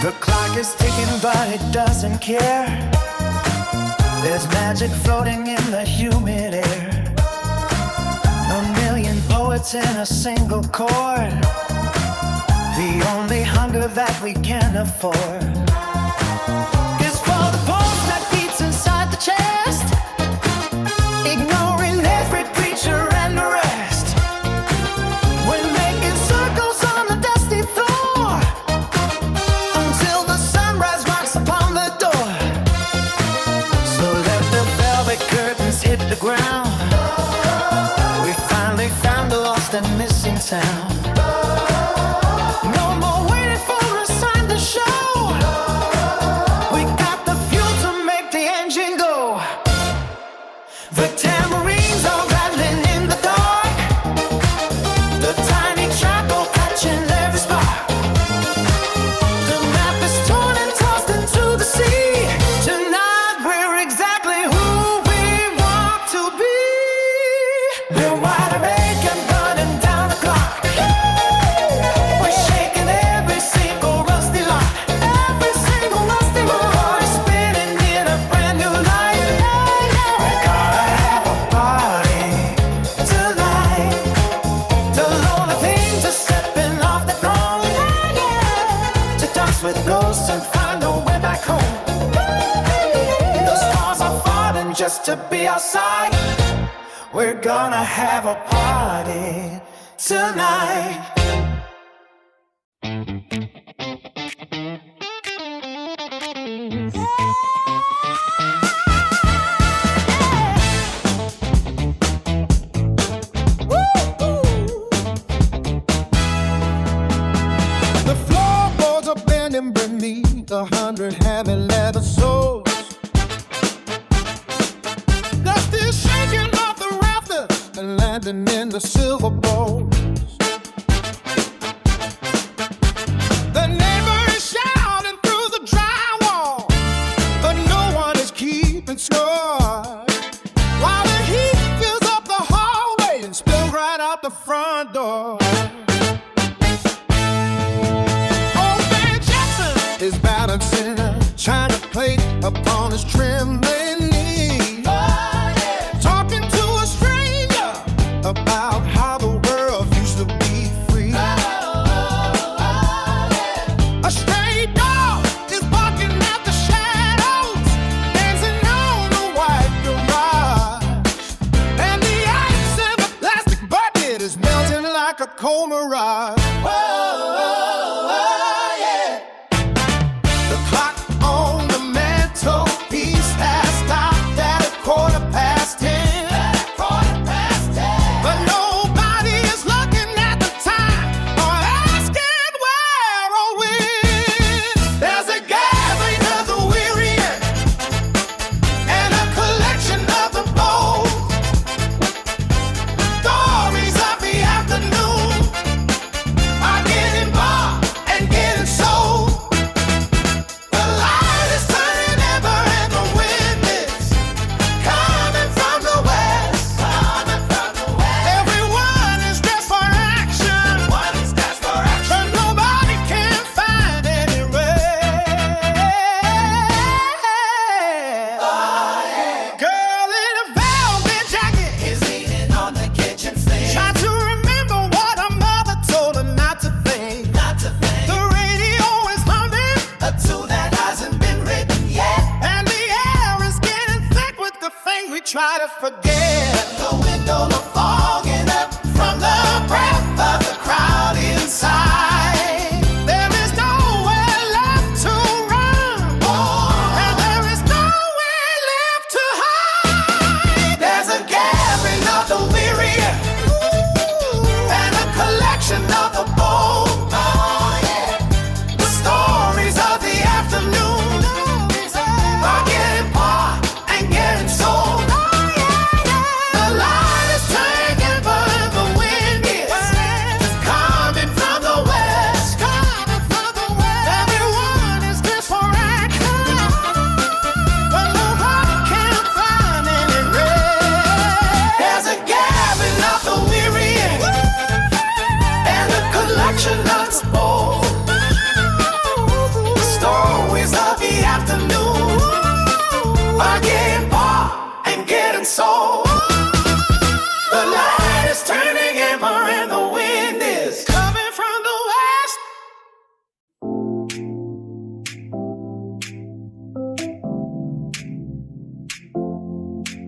The clock is ticking, but it doesn't care. There's magic floating in the humid air. A million poets in a single chord. The only hunger that we can afford is for the pulse that beats inside the chest, ignoring every creature and the rest. We're making circles on the dusty floor until the sunrise knocks upon the door. So let the velvet curtains hit the ground. We finally found the lost and missing sound. No more waiting for a sign to show. We got the fuel to make the engine go. The tambourines are rattling in the dark. The tiny charcoal catching every spark. The map is torn and tossed into the sea. Tonight we're exactly who we want to be. We're wide awake and burning down the clock. We're shaking every single rusty lock. Every single rusty lock. Our heart is spinning in a brand new light. We're gonna have a party tonight. The lonely things are stepping off the throne. To dance with ghosts and find a way back home. The stars are falling just to be outside. We're gonna have a party tonight. The floorboards are bending beneath 100 heavy leather soles. Dust is shaking off the rafters and landing in the silver bowls. The neighbor is shouting through the drywall, but no one is keeping score. While the heat fills up the hallway and spills right out the front door. Old man Jackson is balancing a china plate upon his trembling knee. Talking to a stranger about how the world used to be free. A stray dog is barking at the shadows, dancing on the white garage. And the ice in the plastic bucket is melting like a cold mirage. The clock on the mantelpiece has stopped at 10:15. But nobody is looking at the time or asking where or when. There's a gathering of the weary and a collection of the bold. Stories of the afternoon are getting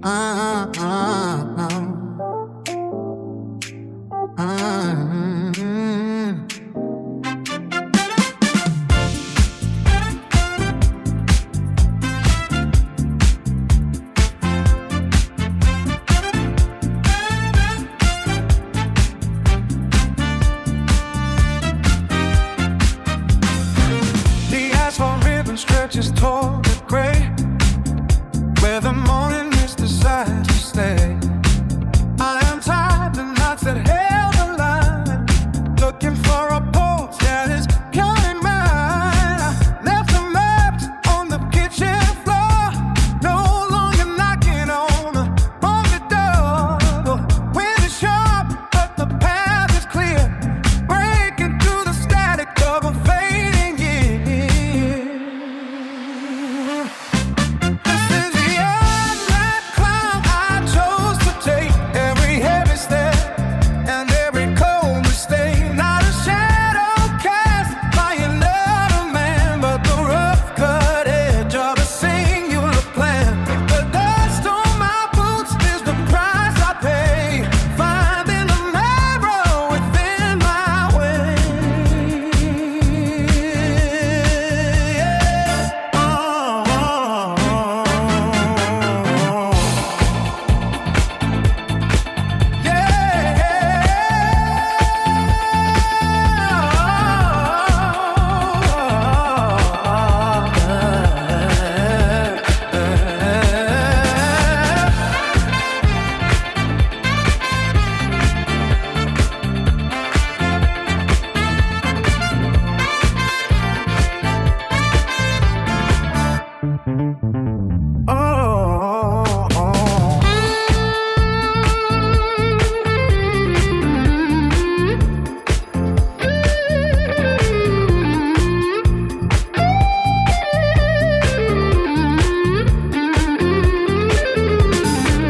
The asphalt ribbon stretches toward the gray, where the morning mist decides to stay. I am tired, the knots that held the line, looking for a pulse that is counting mine. I left the maps on the kitchen floor, no longer knocking on the door. The wind is sharp, but the path is clear, breaking through the static of a fading year. This is the unwrapped climb I chose to take. Every heavy step and every cold mistake, not a shadow cast by another man, but the rough cut edge of a singular plan. The dust on my boots is the price I pay, finding the marrow within my way.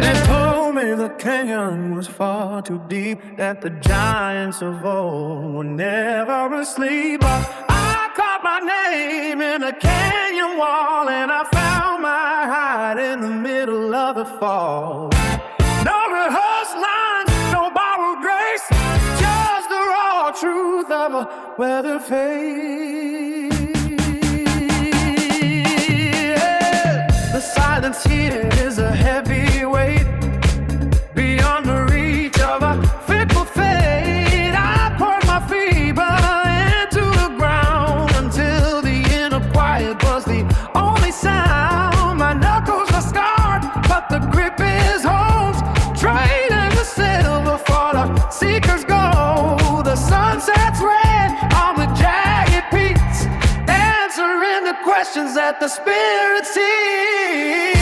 They told me the canyon was far too deep, that the giants of old were never asleep. But I caught my name in a canyon wall, and I found my hide in the middle of the fall. No rehearsed lines, no borrowed grace, just the raw truth of a weathered face. The silence here is a heavy weight, beyond the reach of a fickle fate. I poured my fever into the ground until the inner quiet was the only sound. My knuckles are scarred, but the grip is home. Trading the silver for the seeker's gold. The sunset's red on the jagged peaks, answering the questions that the spirit sees.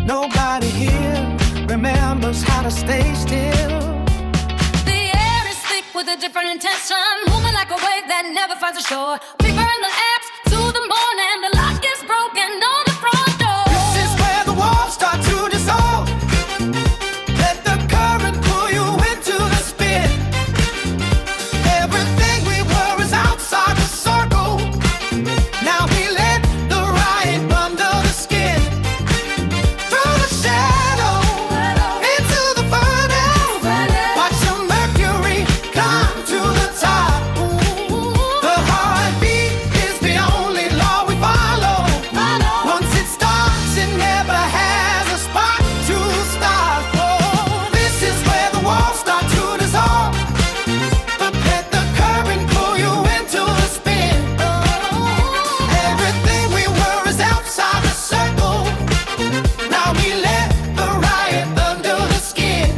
Nobody here remembers how to stay still. The air is thick with a different intention, moving like a wave that never finds a shore. We burn the apps to the morning, the lock is broken on the front door. This is where the walls start to dissolve. Let the current pull you into the spin. Everything we were is outside the circle. Now we let the riot under the skin. Through the shadow, into the furnace. Watch the mercury climb to the top. The heartbeat is the only law we follow. Once it starts, it never has a spot to stop. Oh, this is where the walls start to dissolve. But let the current pull you into the spin. Everything we were is outside the circle. Now we let the riot under the skin.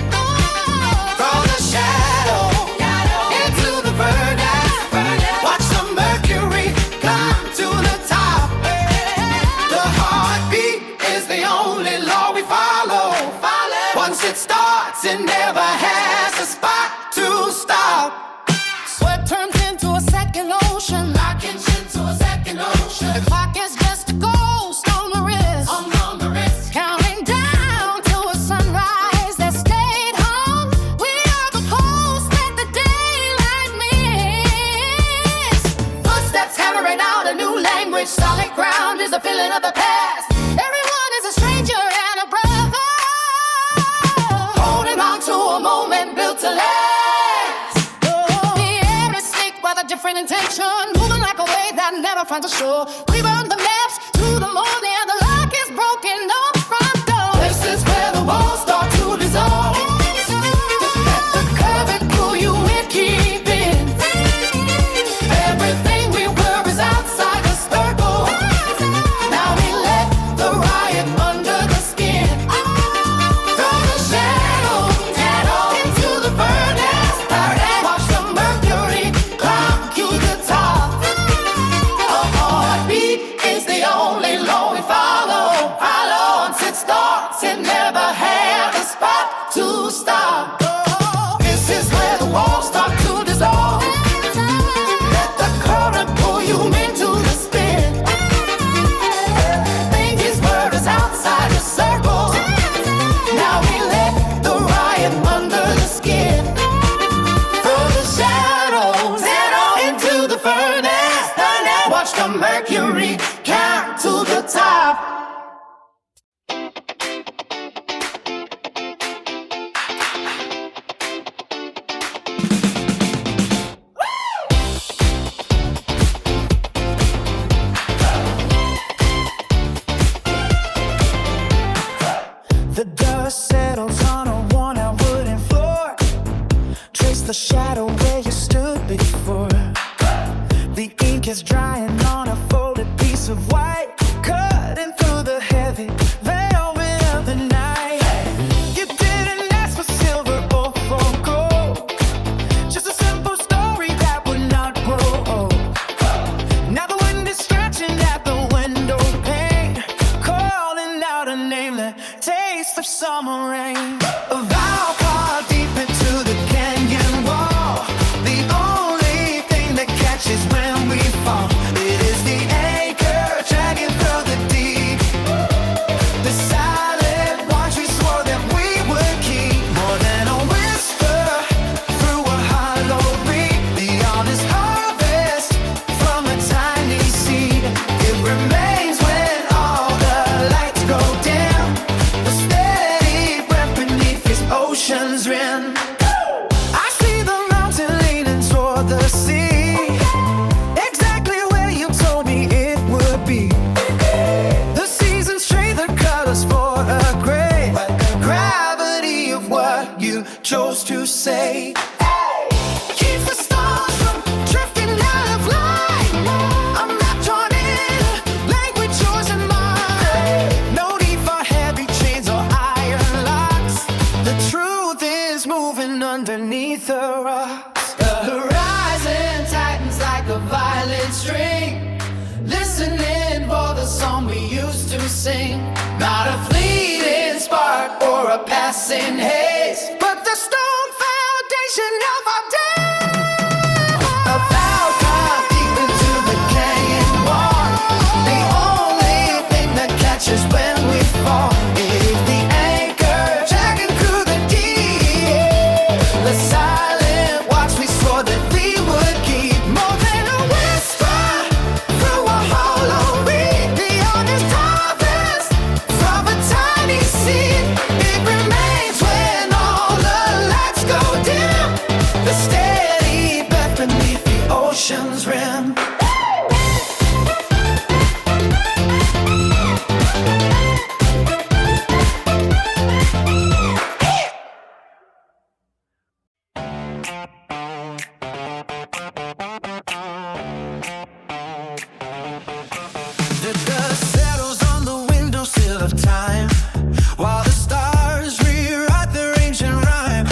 From the shadow into the furnace. Watch the mercury climb to the top. The heartbeat is the only law we follow. Once it starts, it never has a spot to stop. Sweat turns into a second ocean. Lock into a second ocean. The clock is just a ghost on the wrist. On the wrist. Counting down to a sunrise that stayed home. We are the coast that the daylight miss. Footsteps hammering out a new language. Solid ground is the feeling of the past. Everyone is a stranger and a brother. Holding on to a moment built to last. The air is thick with a different intention, moving like a wave that never finds a shore. We burn the maps to the morning, the lock is broken on the front door. This is where the walls start to dissolve. Let the current pull you in, keep in. Everything we were is outside the circle. Now we let the riot under the skin. From the shadow into the furnace. Watch the mercury climb to the top. A heartbeat is the only law we follow. Once it starts, it never has a spot to stop. This is where the walls start to dissolve. Let the current pull you into the spin. Everything is where is outside the circle. Now we let the riot under the skin. From the shadows into the furnace. Watch the mercury count to the top. The dust settles on a worn-out wooden floor. Trace the shadow where you stood before. The ink is drying on a folded piece of white, cutting through the heavy velvet of the night. You didn't ask for silver or for gold, just a simple story that would not grow old. Now the wind is scratching at the window pane, calling out a name that taste of summer rain. A vow carved deep into the canyon wall. The only thing that catches when we fall. It is the anchor dragging through the deep. The silent ones we swore that we would keep. More than a whisper through a hollow reed. The honest harvest from a tiny seed. It remains when all the lights go dim. The steady breath beneath his ocean's rim. I see the mountain leaning toward the sea, exactly where you told me it would be. The seasons trade their colors for a gray, but the gravity of what you chose to say keeps the stars from drifting out of line. I'm not drawn in language yours and mine. No need for heavy chains or iron locks. The truth is moving underneath the rocks. The horizon tightens like a violin string, listening for the song we used to sing. Not a fleeting passing haze. But the stone foundation of our day. A foul cut deep into the canyon wall. The only thing that catches when we fall is the anchor dragging through the deep. The silent watch we swore that we would keep. More than a whisper through a hollow reed. The honest harvest from a tiny seed. It remains when all the lights go dim. The steady breath beneath the ocean's rim. The dust settles on the windowsill of time, while the stars rewrite their ancient rhyme.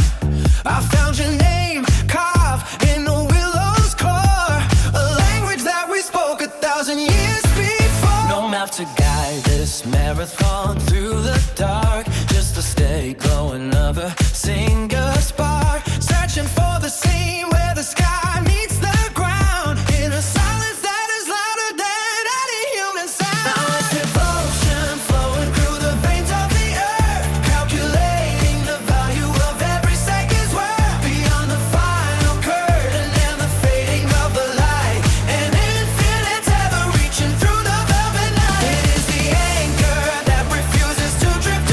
I found your name carved in the willow's core, a language that we spoke 1,000 years before. No map to guide this marathon through the dark, just a steady glow, another single spark, searching for the scene where the sky meets the ground, in a silence that is louder than any human sound. Now it's devotion flowing through the veins of the earth, calculating the value of every second's worth. Beyond the final curtain and the fading of the light, an infinite tether reaching through the velvet night. It is the anchor that refuses to drift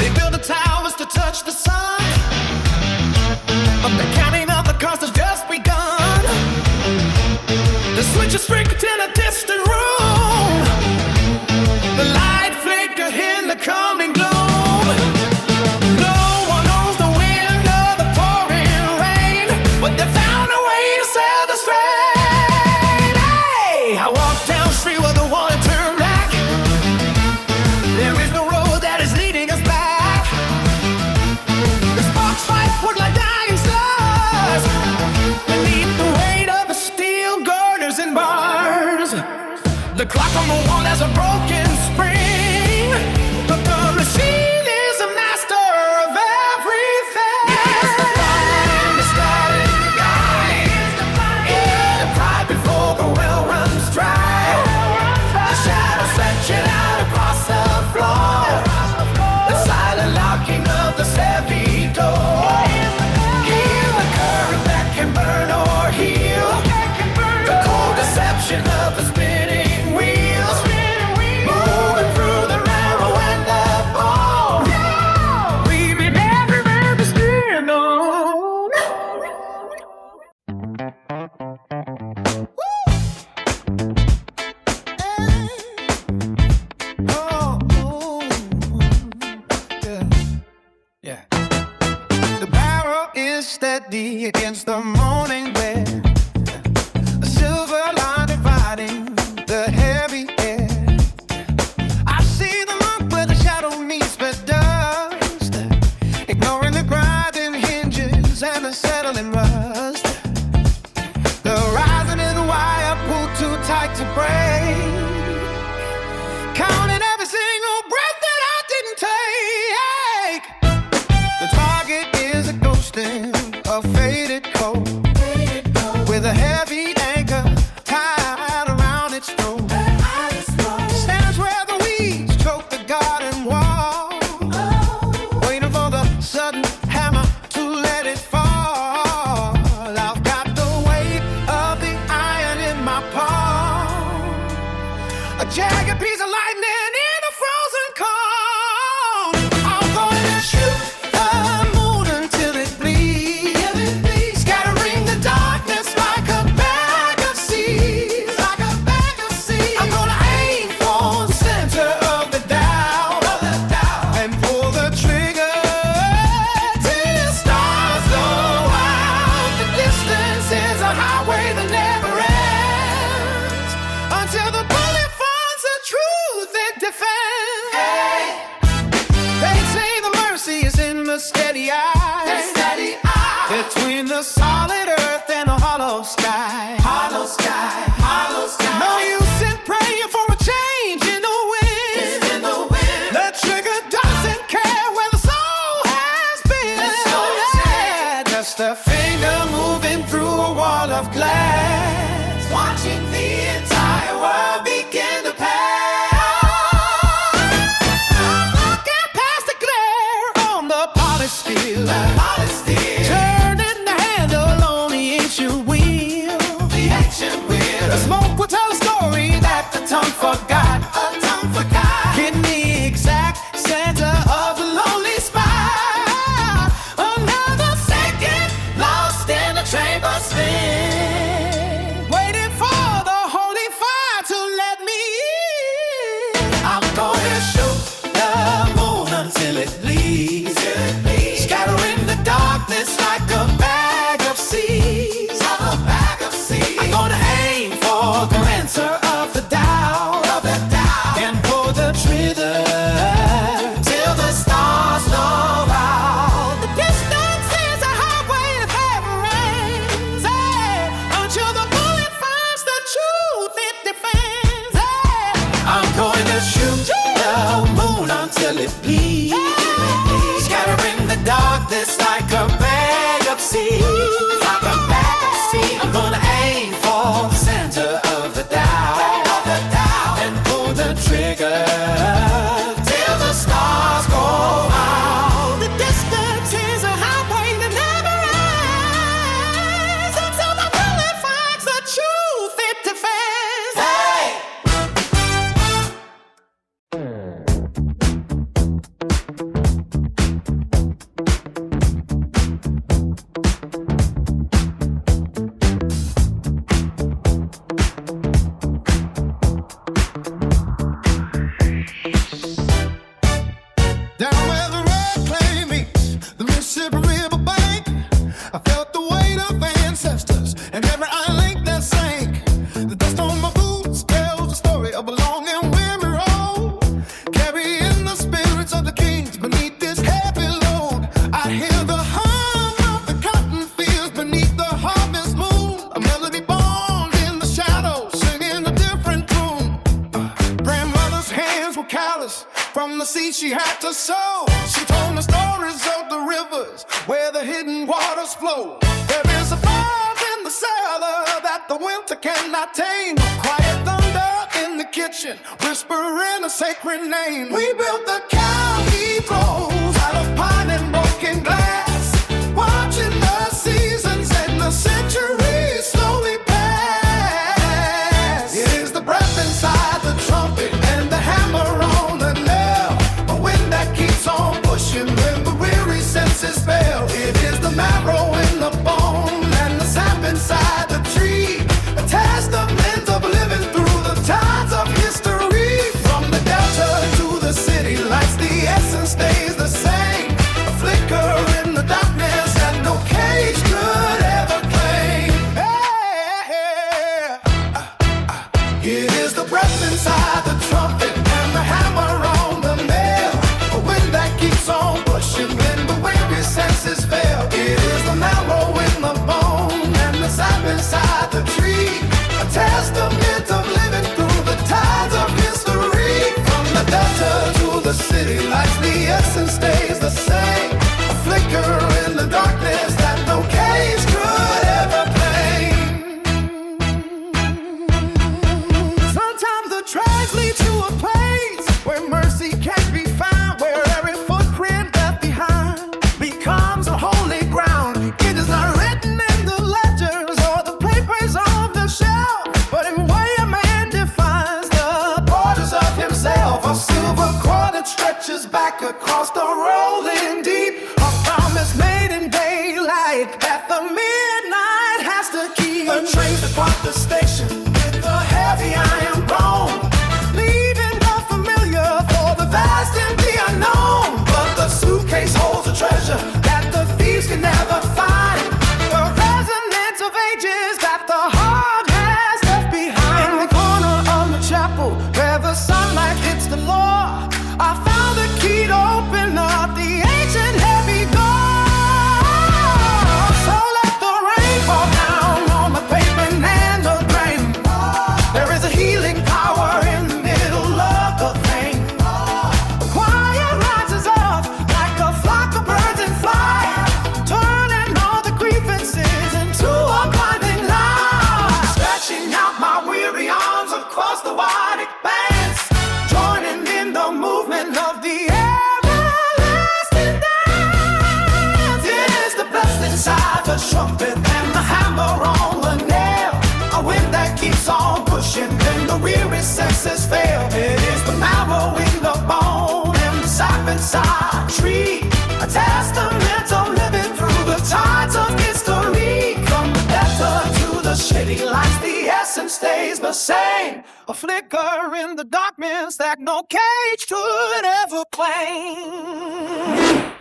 They build the towers to touch the sun, but the counting of the cost has just begun. The switch is flicked in a distant room. The light flicker in the coming gloom. No one knows the wind or the pouring rain, but they found a way to sell the strain. Hey, I walk down the street with the water turned back. There is no road that is leading us back. The sparks fight wood like dying stars beneath the weight of the steel girders and bars. The clock on the wall has a broken spring, but the machine is a master of everything. It's the fire and the starting guide. The pride before the well runs dry. The shadow stretching out across the floor. The silent locking of the heavy door. Hear the current that can burn or heal. The cold deception of the spinning wheels. Moving through the narrow and the bone. Leaving everywhere to stand on. Yeah. The barrel is steady against the morning wind. A silver line dividing the heavy air. I see the monk where the shadow meets the dust, ignoring the grinding hinges and the settling rust. The rising in the wire pulled too tight to break. Counting every single breath that I didn't take. The target is a ghost in a faded coat, with a heavy anchor tied around its throat. Stands where the weeds choke the garden wall, waiting for the sudden hammer to let it fall. I've got the weight of the iron in my palm, a jagged piece of lightning in a frozen cone. I'm gonna shoot the moon until it bleeds, scattering the darkness like a bag of seeds. I'm gonna aim for the center of the dial, and pull the trigger till the stars go out. The distance is a highway that never ends, until the bullet finds the truth it defends. They say the mercy is in the steady eye, between the solid earth and the hollow sky. No use in praying for a change in the wind. The trigger doesn't care where the soul has been. Yeah, just a finger moving through a wall of glass, watching the entire world begin to pass. Looking past the glare on the polished steel, turning the handle on the ancient wheel. The smoke will tell a story that the tongue forgot. Getting the exact center of the lonely spot. Another second lost in the chamber spin, waiting for the holy fire to let me in. I'm gonna shoot the moon until it bleeds, scattering the darkness like a bag of seeds. I'm gonna aim for the center of the dial, and pull the trigger till the stars know out. The distance is a highway that never ends, until the bullet finds the truth it defends. I'm going to shoot the moon until it bleeds, scattering had to sow. She told the stories of the rivers where the hidden waters flow. There is a fire in the cellar that the winter cannot tame. Quiet thunder in the kitchen, whispering a sacred name. We built the cathedrals out of pine and broken glass, watching the seasons and the centuries slowly pass. It is the breath inside the trumpet and the hammer on the nail, a wind that keeps on pushing when the weary senses fail. It is the marrow in the bone and the sap inside the tree, a testament of living through the tides of history. From the delta to the city lights, the essence stays the same, a flicker in the darkness that no cage could ever claim. It is the breath inside the trumpet and the hammer on the nail, a wind that keeps on pushing when the weary senses fail. It is the marrow in the bone and the sap inside the tree, a testament of living through the tides of history. From the delta to the city lights, the essence stays the same, a flicker in the darkness that no cage could ever claim. Sometimes the tracks lead to a place where mercy can't be found, where every footprint left behind becomes a holy ground. It is not written in the ledgers or the papers on the shelf, but in way a man defines the borders of himself. A silver cord that stretches back across the rolling deep, a promise made in daylight that the midnight has to keep. The trains depart the station with a heavy iron bone, leaving the familiar for the vast and the unknown. But the suitcase holds a treasure that the thieves can never find, the resonance of ages that the heart has left behind. In the corner of the chapel where the sunlight hits the floor, I found the key to open up the ancient heavy door. So let the rain fall down on the pavement and the grain. There is a healing power in the middle of the thing. The choir rises up like a flock of birds in flight, turning all the grievances into a blinding light. Stretching out my weary arms across the wide expanse, joining in the movement of the everlasting dance. It is the breath inside the trumpet and the hammer on the nail, a wind that keeps on pushing when the weary senses fail. It is the marrow in the bone and the sap inside the tree, a testament of living through the tides of history. From the delta to the city lights, the essence stays the same, a flicker in the darkness that no cage could ever claim.